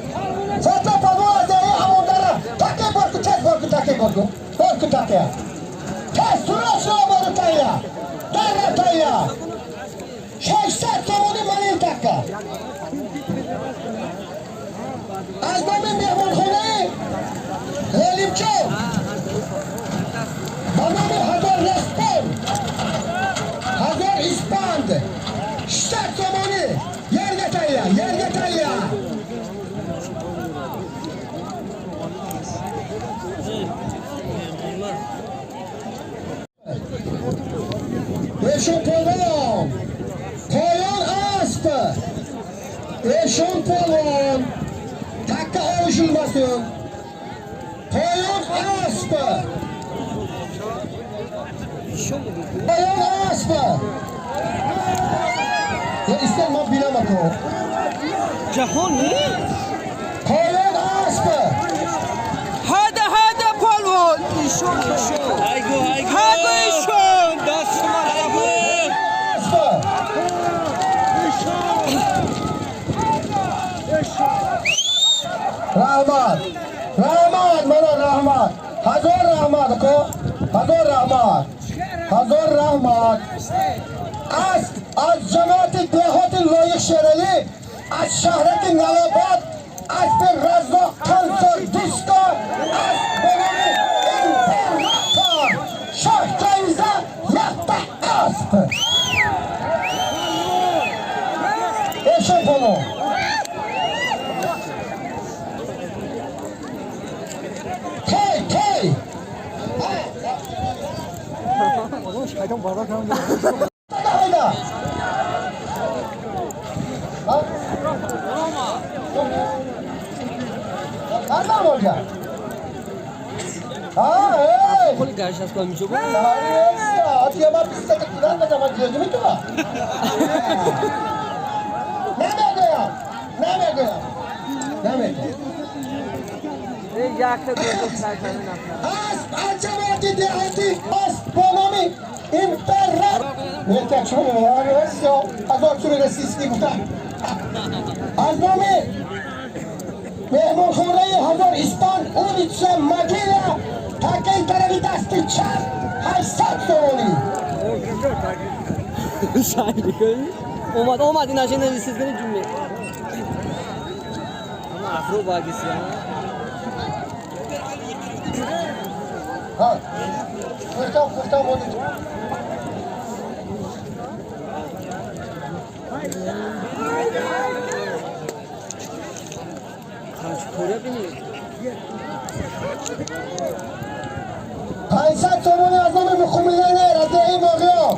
Sota panuğa zeyi amondara. Take borku. Borku take. Kes sura boru tayya. Dara tayya. Şeşset somuni manin takka. Azbabin mehman khonayı. Elimço. Bana bir hazır respon. Hazır ispand. Ştat somuni. Yerge tayya. Eşon polvon. Takka oluşulmasın. Toyun aspa. Toyun aspa. Ya istemem bilemek o. Jahon ne? Toyun aspa. Hada polvon. Haygo. Haygo ishon. Dasman haygo. Aspa. Rahmat. Rahmat mana rahmat. Hazır rahmat ko. Hazır rahmat. Hazır rahmat. Az cemaati dehatin layık şereli. Az şehretin galabat. Az bir razzak kanser disko. Az benim imperator. Şahkayıza yakta asp. Eşek onu. Hey! Hayda! Ha? Nereden olacak? Ha, hey! Koli garşas koymuş bu. Hayır, atiye bak biz satıklıdan da zaman gözümü tuva. Ne merde ya? Ne merde ya? Ne merde? Yakta durduk sarkanın afra. Az cemaati dehati astronomi impera. Ne kaçıyor ya? Resyo. Azor sürede sisli buta. Astronomi. Mehmun Khurayı Hazar İspan Ulitsa Magila Takin Taravi Dasti Çar Haysat Soroni. Olmadı inancından sizlerin cümle. Ama afro bagisi ya. Ha. Fırtam oldu. Korea beni. Haysat Soroni azamı mükemmelener. Adayı bakıyor.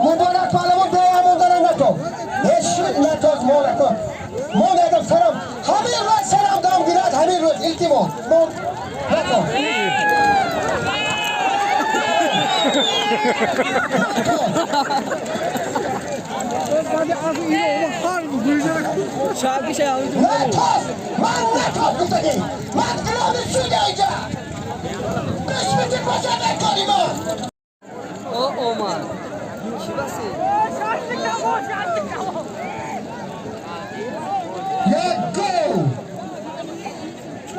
Mübarek palamut veya mundara NATO. Eşit NATO'z Monaco. Monaco selam. Hamir ve selam dam girat hamir ve iltimo. NATO. Şarkı şey aldım. NATO'z. Man NATO'z kutaki. Man kılavuz sürdeyce. Kışmeti koşadak kalima. O Omar. Şivası.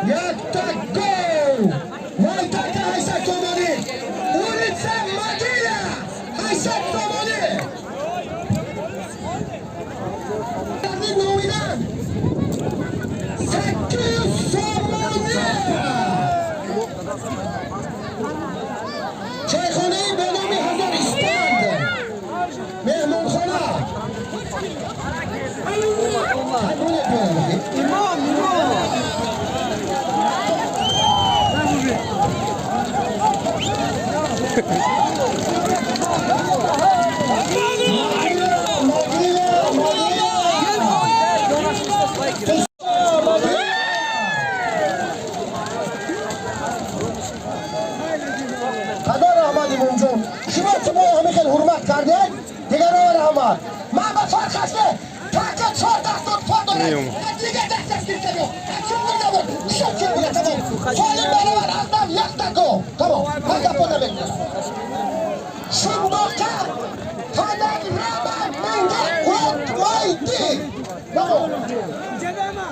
Yakta go! Montaka Haysat Soroni! Ulitsa Magila! Haysat Soroni! Nominan! Sakı Soroni! Çaykhane-i Belami Hazar İstand! Mehmun Khana! Bu ne böyle? İmam. Kadar rahmati mumcun. Şubat bu hamikel hurmat kardeş. Diğer rahmat. Mama farkası. Takı çordak fondor. Lige destek istemiyor. Şunlar da var. Şok bile tamam. Salim bana var. Adam yakta go. Tamam. Hadi yapana bekle. Şundaka. Hadi raba menge. Unutmaydı. Tamam.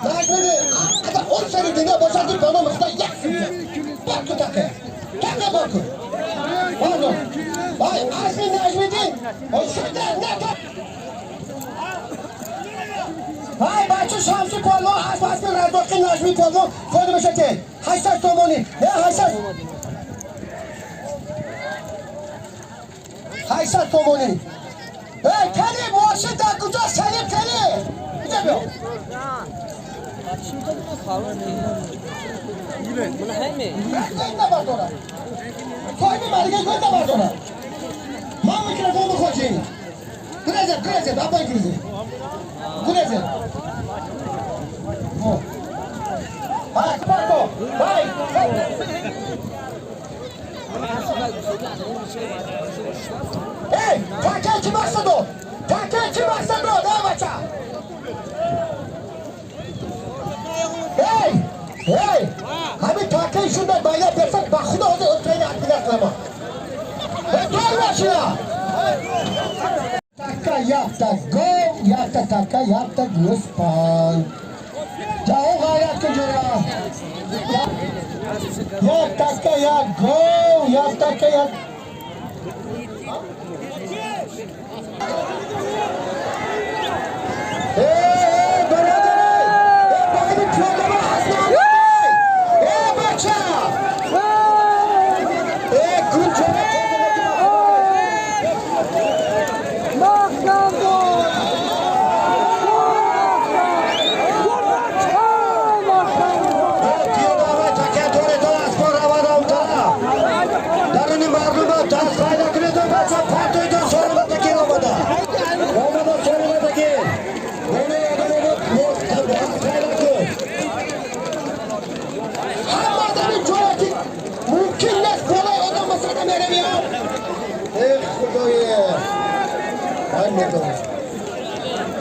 Nazmini. Hadi 10 sene dinle boşaltıp bana mıhta yaksın. Bakın takı. Takı bakın. Pardon. Ay Azmi Necmiddin. O şurada ne tak? Şamsi Polvon, Asbaslı Razdokin Najmi Polvon, Koydu Meşetin. Haysas Tomoni. Ne Haysas? Haysas Tomoni. Hey Kelly, muaşır da kucak Selim Kelly. Ne yapıyor? Şimdi bu falan değil. Bunu hem mi? Gönder var ona. Koydu Marga gönder var ona. Mam mikrofonu koyacağım. Gülezer, abay gülezer. Gülezer. Hay, Marco, hay. Hey, Take kim asado? Take kim asado? Ne maça? Hey! Abi Take şurada bayrak versen bak şuna onu ötreyle attılar ama. Dur başına! Taka yapta gol, yapta taka yapta guspan. Jauh gayat ke jura. Ya taka ya gol, ya taka ya. Hey, brother! Hey, bakın programa aslan. Hey, bacha! Hey, good job.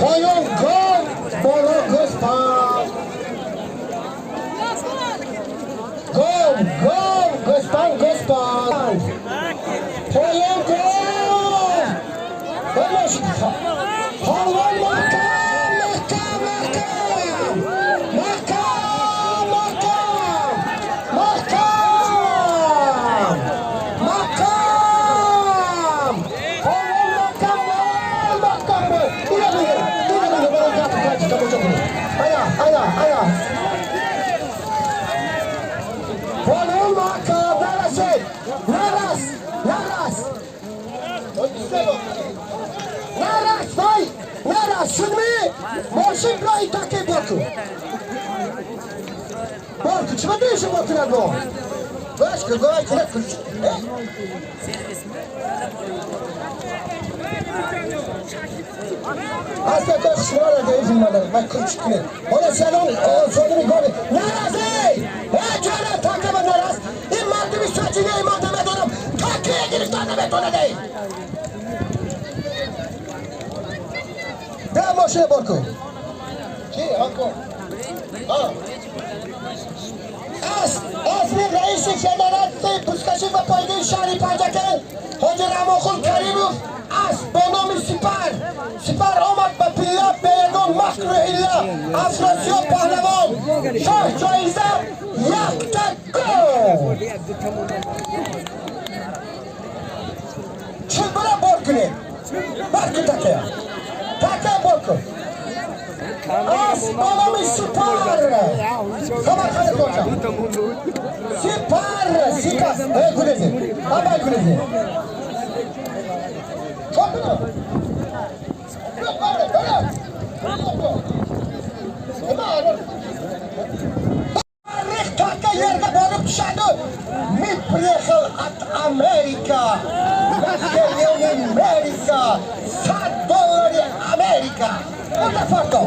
Koyun gol, bolu guspan. Gol, guspan. Koyun gol. Konuş. Kolun makam. Ayah. Kolun makam. Naras, şunmi. Morşin play take boku. Boku, çima değişim oturan bu. Başka gol kule kılıç. Aslında koşmalar da izin bak kılıç kule. Ona sen sonunu gol. Naras ey! Hey canım takımı Naras. İmmaldi bir saçını immal demet oğlum. Takıya girip demet ona değil. Dá a mochila, Borco. Sim, Borco. Asli reisi federasyonu puskaşıva paydı şari paydaken Hoca Ramokul Karimov as bonomi Sipar omak bapilla beydon makru illa Afrasyon pahlavon Şah çayıza yakta gol. Çıldırın Borco'ni. Borco takaya. Taka Borco. As bonomi Sipar. Kabar kalıp hocam. Sipar. Hey Gülezi. Abay Gülezi. Çok mu? Yok böyle. Tarih taka yerde bonup düşerdi. Mi prijel at Amerika. Naskelijenin Amerika. $100 Amerika. Onda farko.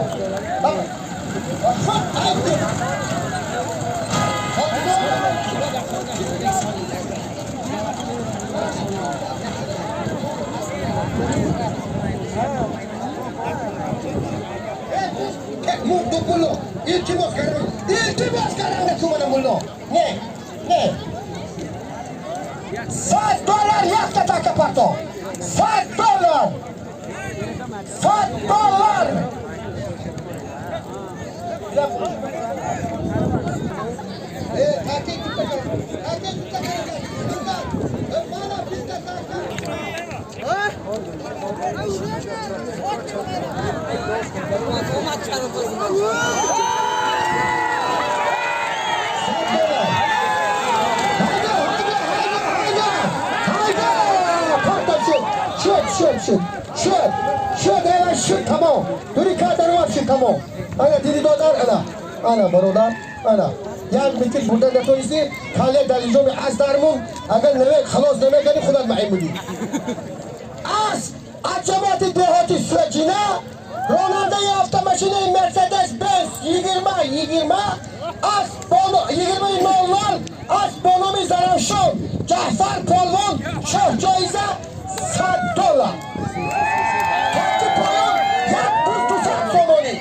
Mundo pulo. İltimos karanlık kumana mulo. Ne? $100 yakta taka parto. $100. Şut, evet şut, tamam. Duri kadar var şut, tamam. Ana dili dodar, ana barodar, ana. Yani bitir burada ne toyisi, kale dalıcı mı az darmın, agar neve, khalas neve gani khudad ma'i mudi. Az, acamati dehati sürecine, Ronaldo'yu avtomaşini Mercedes-Benz 20, az bono, 20 onlar, az bonomi Zaramşon, Cafer Polvon, şah caize $100. Takip koyun, yak tutak somoni.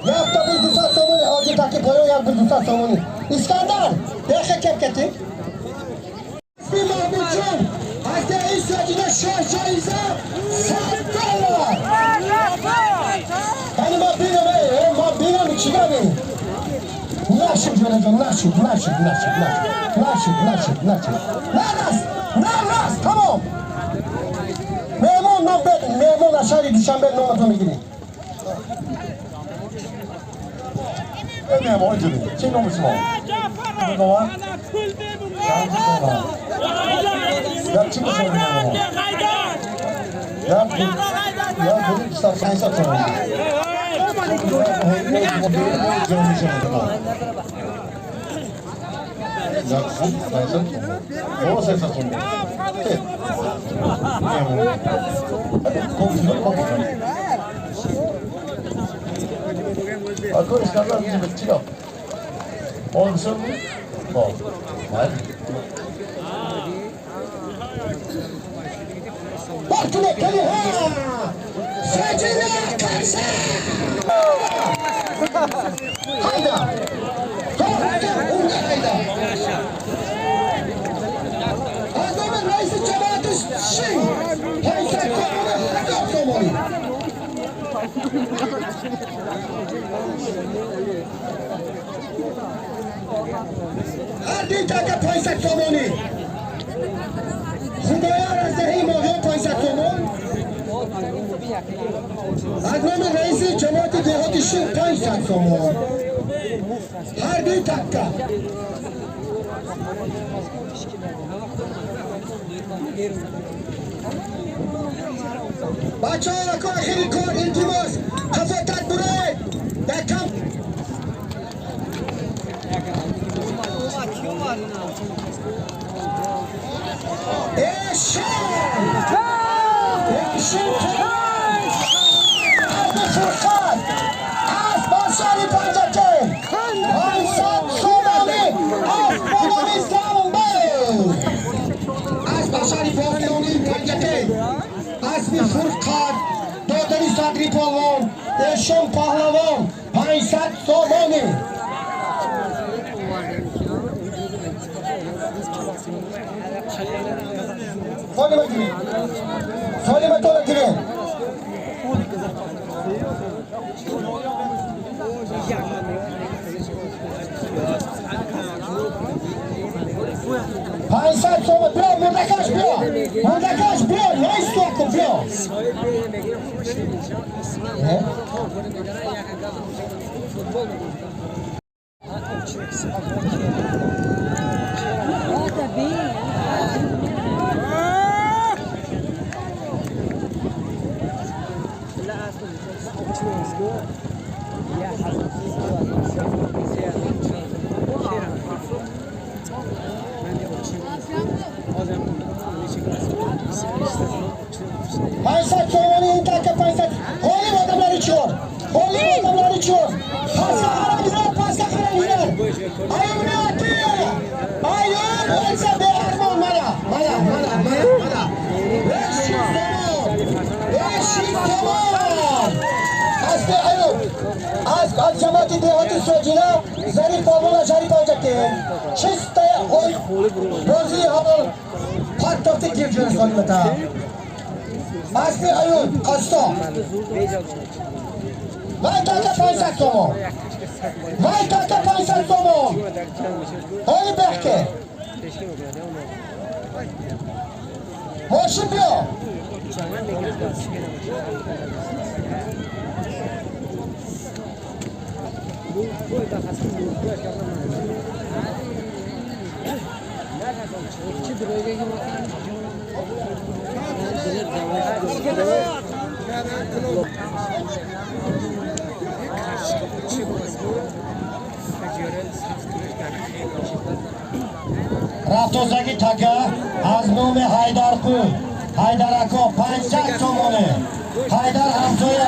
Yak da tutak somoni, acı takip koyun, yak tutak somoni. İskandar, değişik kepketi. Bir Mahmutcan, Hatta İsracı'da şah caize $100. Benim abim içine benim. Naşır canım, naşır. Naras, tamam. Memnun aşağı düşen ben nomatonu gibi. Memnun canım, kim olmuş mu? Bu var. Ya kim sorun ya? Ya dedim ki sen satın. Yaksın, saysın. O sensasyonu. Komşular. Arkadaşlar bizim çıkar. Olsun. Bak. Bak ne geliyor. Secine karşı. Hayda. Hayda. Adamın reisi cemaati şey. Hayda. Hayda somoni. Hadi taka paysak somoni. Khudaya razahi mohe paysak somon. Adamın reisi cemaati dehati şey paysak somon. Her bir dakika. Bacağına koy, ahiri koy, iltimas. Kafatat buraya. Bekam. Eşen. Abi Furkan. Az başarı pancakın. Aysan Somali. Az bolami Zambay. Az başarı pancakın. Az bir Furkan. Dodani Sadri Polvon. Eşen Pahlavon. Aysan Somali. Söyleme tola girin. Paysal sola, bro, burada kaç bro. Ne istiyorsun bro? Ne? Paysal Somali intaka paysal. Holim adamlar içiyor. Paska karan girer. Ayın ne atıyor? Ayın olsa beğenmem bana. Eşit tamam. Aslı ayın. Az cemaati dehati sözüne zarif olmalı zarif olacaktı. Çiste oy. Rozi haber. Parktokta gireceğiz sonunda. Aslı ayın. Kasta. Vai taka paysal somon. Hadi Berke. Moşu bio. Raftozagi taka az nomi Haydarqul. Haydarako 500 somoni. Haydar Hamzoya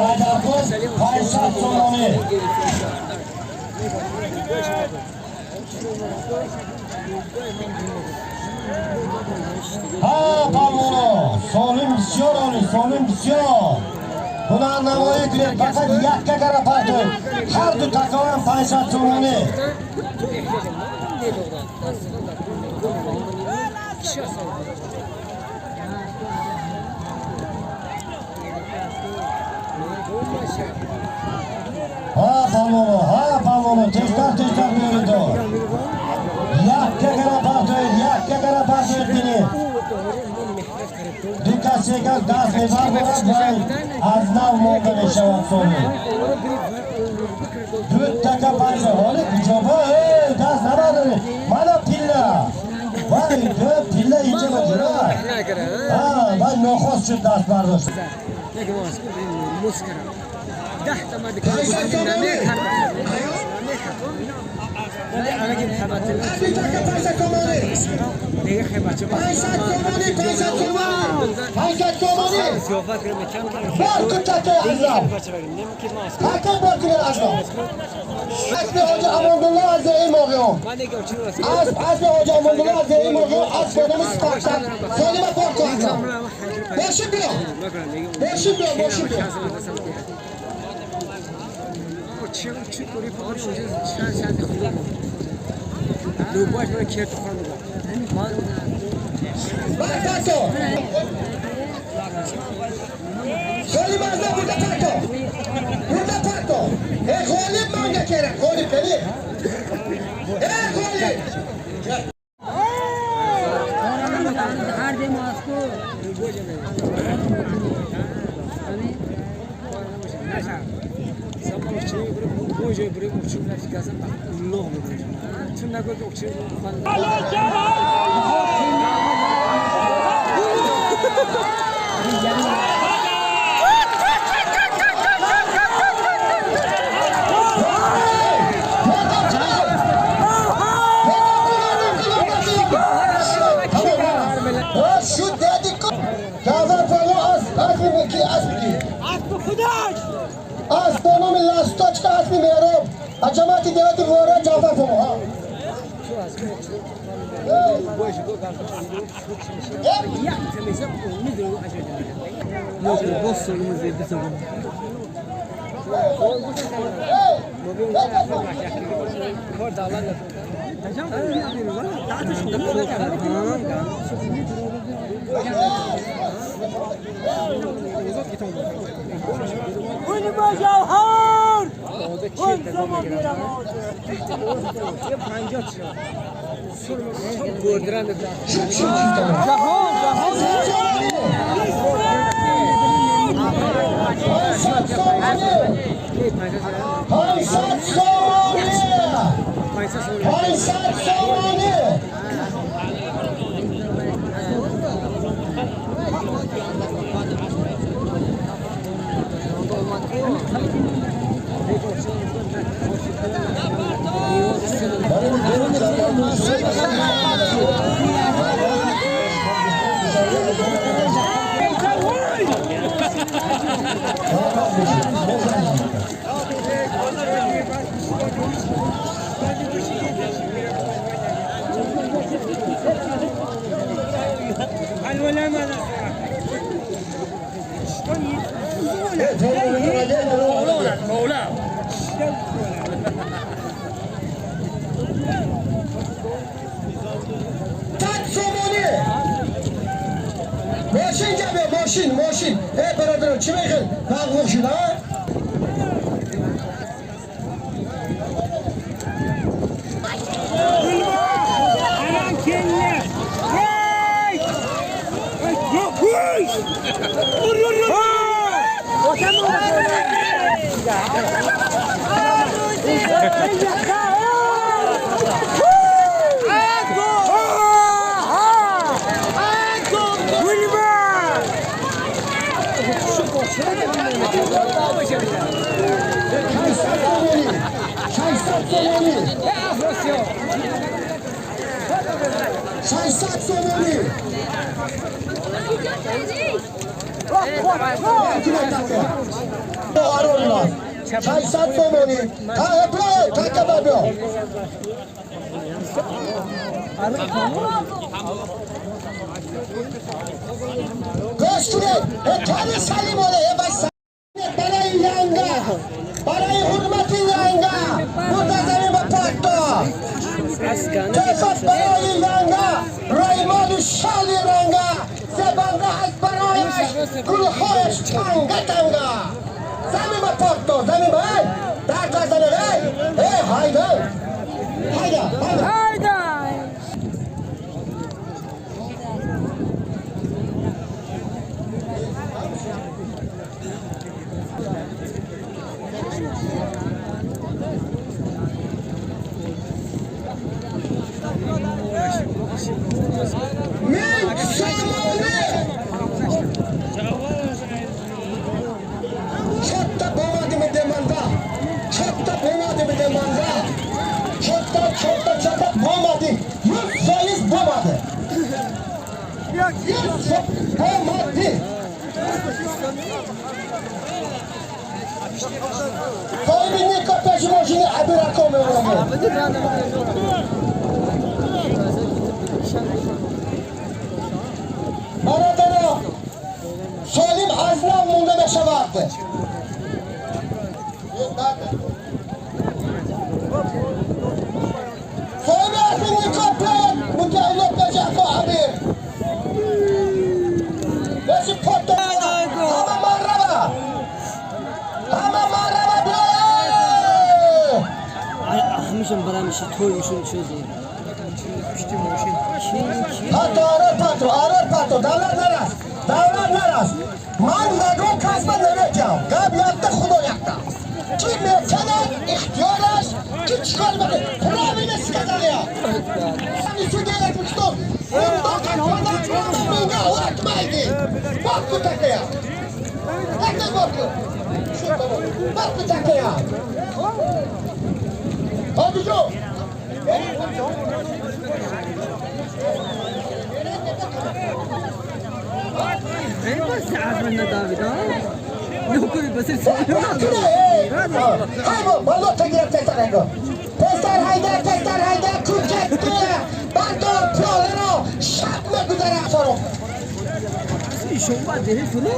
Haydarqul 500 somoni. Ha palmono, solim bisyor oli, solim bisyor. Buna navoyi qilyapti, faqat yakka qarab turib. Har du takavan 500 somoni. Ha palmono, tezkor buyurdi. Yakka qarab bini. Dikkatsiga dast mevar bo'ladi, aznav mo'g'il shavab soni. Dut taka pancha holi ijoba, dast nabadi. Mana pilla. Vay, pilla ichaba jira. Ha, vay noxos shu dast bardosh. Acamati devleti vura Cafer Fomu ha. Moşin. Hey birader, kime gel? Ben moşin ha? Hey! Şaysat somoni. Ta öpüyor. Takip ediyor. Göçtürek. Tane salim ole. Parayı yanga. Parayı hürmeti yanga. Burada zemin bapattı. Tefat parayı yanga. Raymalı şali yanga. Sebanda az parayaş. Kulhoş tanga tanga. Zemin bapattı. Zemin bay. Dakika zemin bay. Haydi. Haydi. Haydi. Soyunun kapışı başını abira koymuyor. Arada Solim azna munda meşavardı. Soyunun kapışı mutlu olacak o abi. Nasıl potta? Ama marraba. Ama marraba diyor. Ahmışım baramışı toymuşum çözeyim. Hatta arar patro, davlat naras. Man nagro kasma nerekam, gab yatta khudo yatta. Kim metana ihtiyaras, kim çıkarmadı. Kurabine skazal ya. Hani şu gerek uçtu. Onda katmadan minga uğratmaydı. Bak bu takaya. Takla bakın. Bak bu takaya. Hadi jo. عزمنا داوود نوكل بس Hayır, vallahi tekrar tekrar. Testar hayda, kucakta. Banto, piolero, şapma güzel sorun. شو بعد هي فلو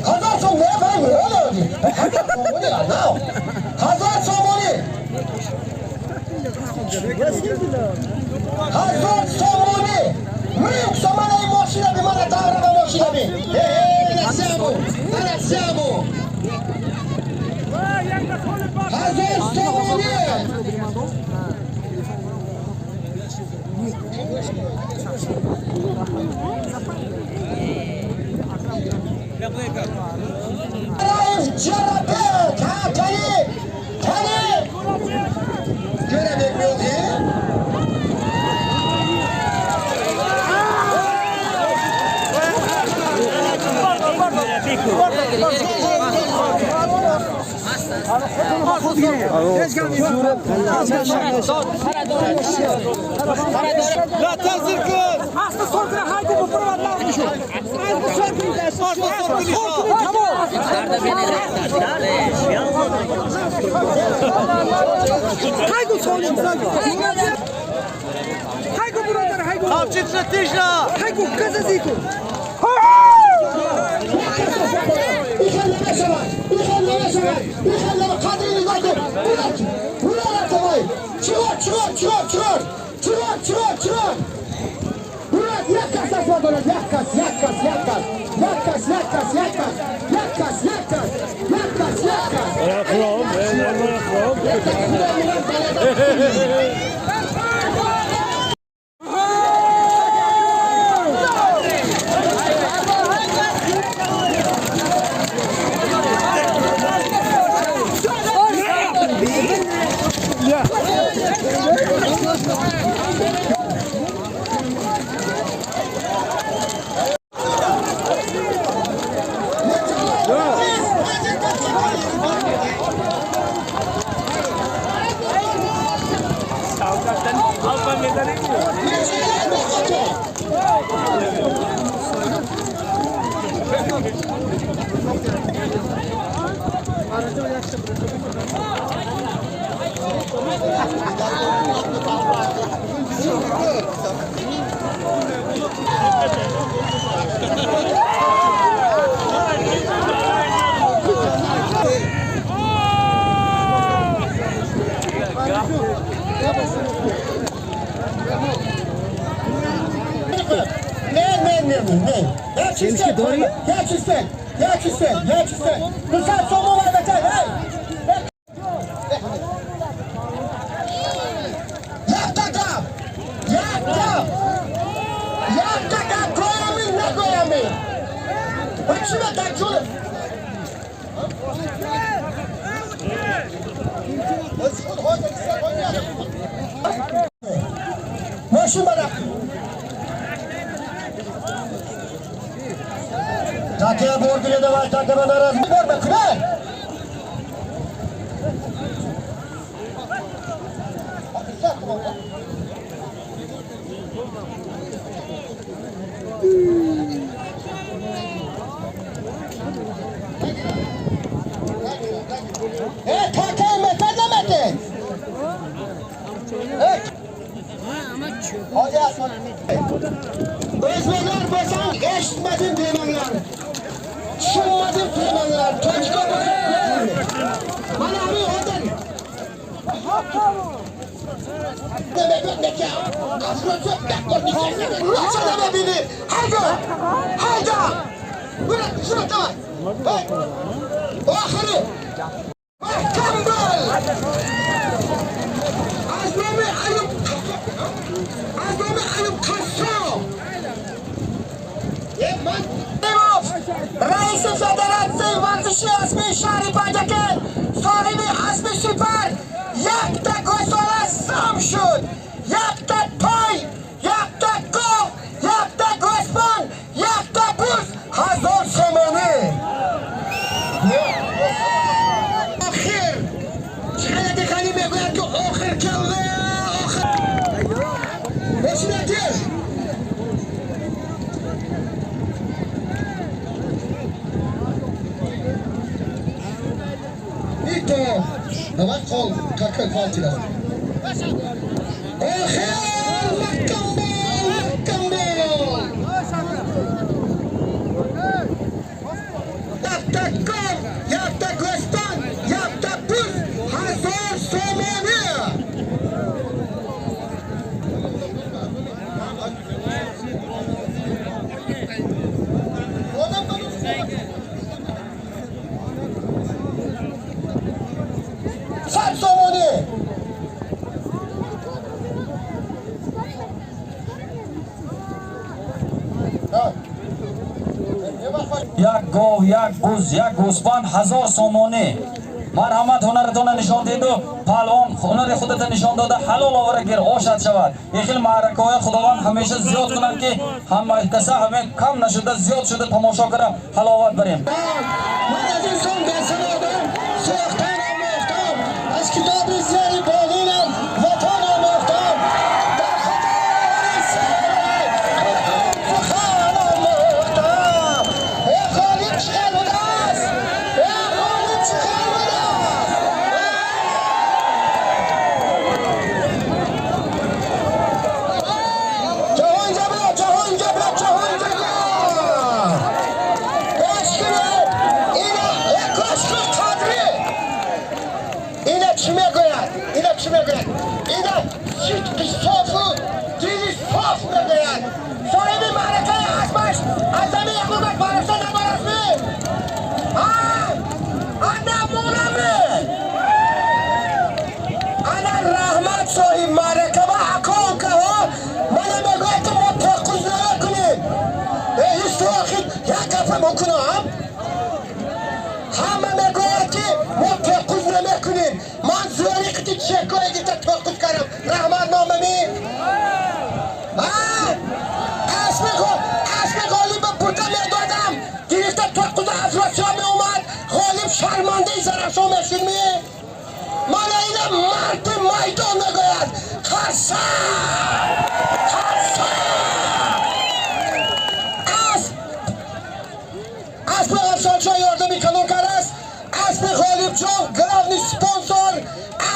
Hazar son ne yapayım? Öyle öyle. Hazar somoni ya, now. Hazar somoni. Hazar somoni. Mıyık somana moşina bir mana tavrama moşina bir. Nasiyamu. Hazar somoni. Raif Cerrah'ı Kani göremiyor ki. La tazir kız. Aslı sorguna haydi bu buralar almış. Aslı sorguna. Haydi sorguna. Haydi buralar haydi. Kapçıkla tijla. Haydi kazaziko. İkhalleme kadrini kaldır. Buralar tamay. Çıkar. Burak yakkas asma dolar. Yakkas. ماشي بنا تاكيا بور दिले दवाई ताके बना रहा बोर में खुले ए ताके में करना मत Hoca Özbekler basan eşitmedim demenler. Şunmadım demenler. Çocuk olmasın. Bana abi oradan. Demek ne ki? Kafrası bekler nikahını. Bıraksana be beni. Haydi. Haydi. Bırak şunu tamam. O ahiri. Kambal. Azmami ayıp. Azmami ayıp kassam. رئیس فدراسیون ورزشی اسمی شهری پایتخت صاحب اسم سپر یک تا گوساله سم شد یک تا پای یک تا گاو یک تا گوسفند یک تا بز 1000 سومانی آخر چقدر دخلی میگوید که آخر کله آخر بشینه Ito, dapat kol kakak faltila. Akhir kembal. Yakta kol, yakta gostan, yakta buz, 1000 somoni. یک گاو، یک بز، یک گوسفند 1000 سومانی. مرحمت هنرتان نشان دیدو پهلوان هنر خودت نشان داده حلال آوره گیر آشد شود. یخیل معرکه های خداوند همیشه زیاد کنند که همه کسا همه کم نشده زیاد شده تماشا کنه حلاوت بریم. من از این سان دستان آدم ساختن آموختم از کتاب زیری بالینم وطن آموختم در خطای سر سخن آموختم ای خالی چخل بوده است ای خالی چخل بوده است جهان جبرا جهان جبرا جهان جبرا چی میگوید؟ اینا چی صافو دیلی صاف میگوید صاحب معرکه اسمش از زمین یکوگت بارسته نبارسمی انا مولمی انا رحمت صاحب معرکه با اکاو که ها منو میگوید که ما تاقوز نکنیم هیچ تو آخید یک گفه بکنم همه میگوید که ما تاقوز نمیکنیم من زوری قطی چکایی دیتا توقف کردم رحمت ناممی اسم غالب بوده میدادم گریخته توقف افراسیان می اومد غالب شرمانده ای زرشان میشون می من اینه مرد میدان نگوید خرسا اسم افشانچه یاردمی کنون کرد است اسم غالب جان گراونی سپانسور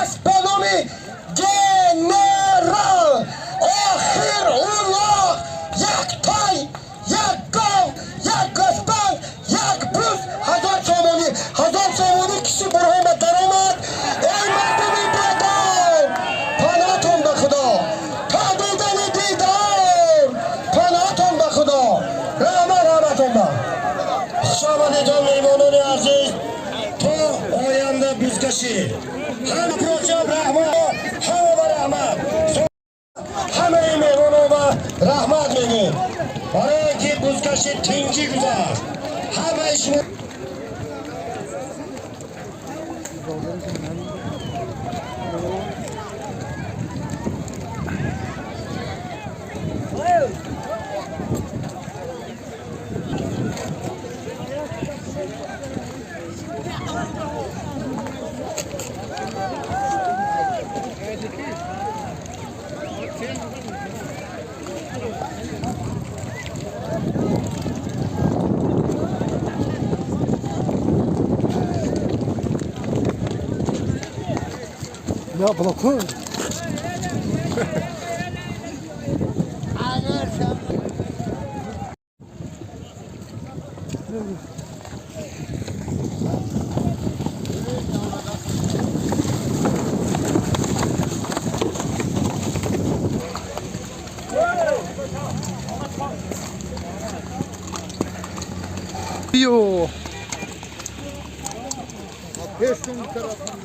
اسم بانامی جنرال آخر اولاغ یک تا Varoyki buzkashi tinchi guzar. Hamma ishni Ya bırakın. Yo. Peşin tarafından.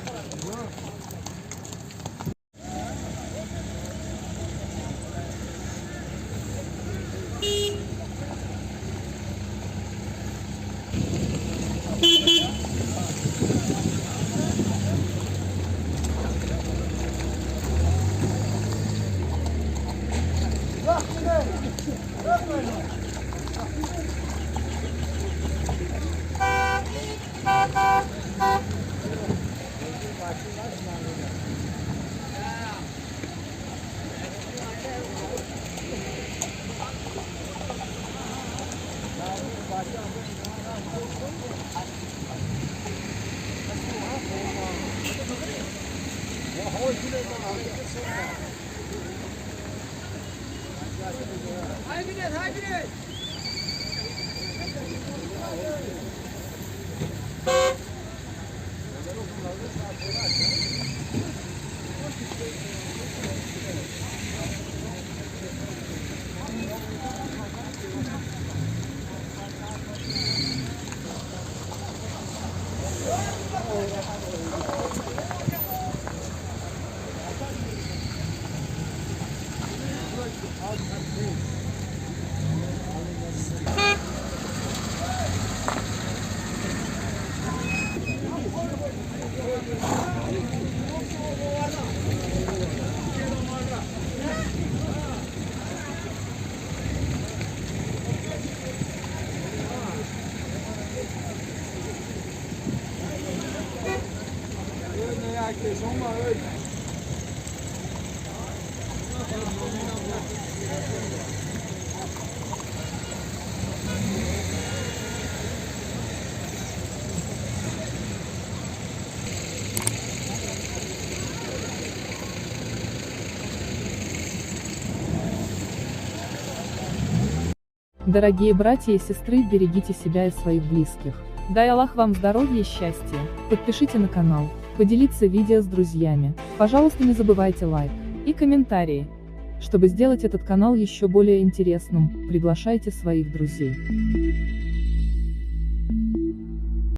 Дорогие братья и сестры, берегите себя и своих близких. Дай Аллах вам здоровья и счастья. Подпишите на канал, поделиться видео с друзьями. Пожалуйста, не забывайте лайк и комментарии. Чтобы сделать этот канал еще более интересным, приглашайте своих друзей.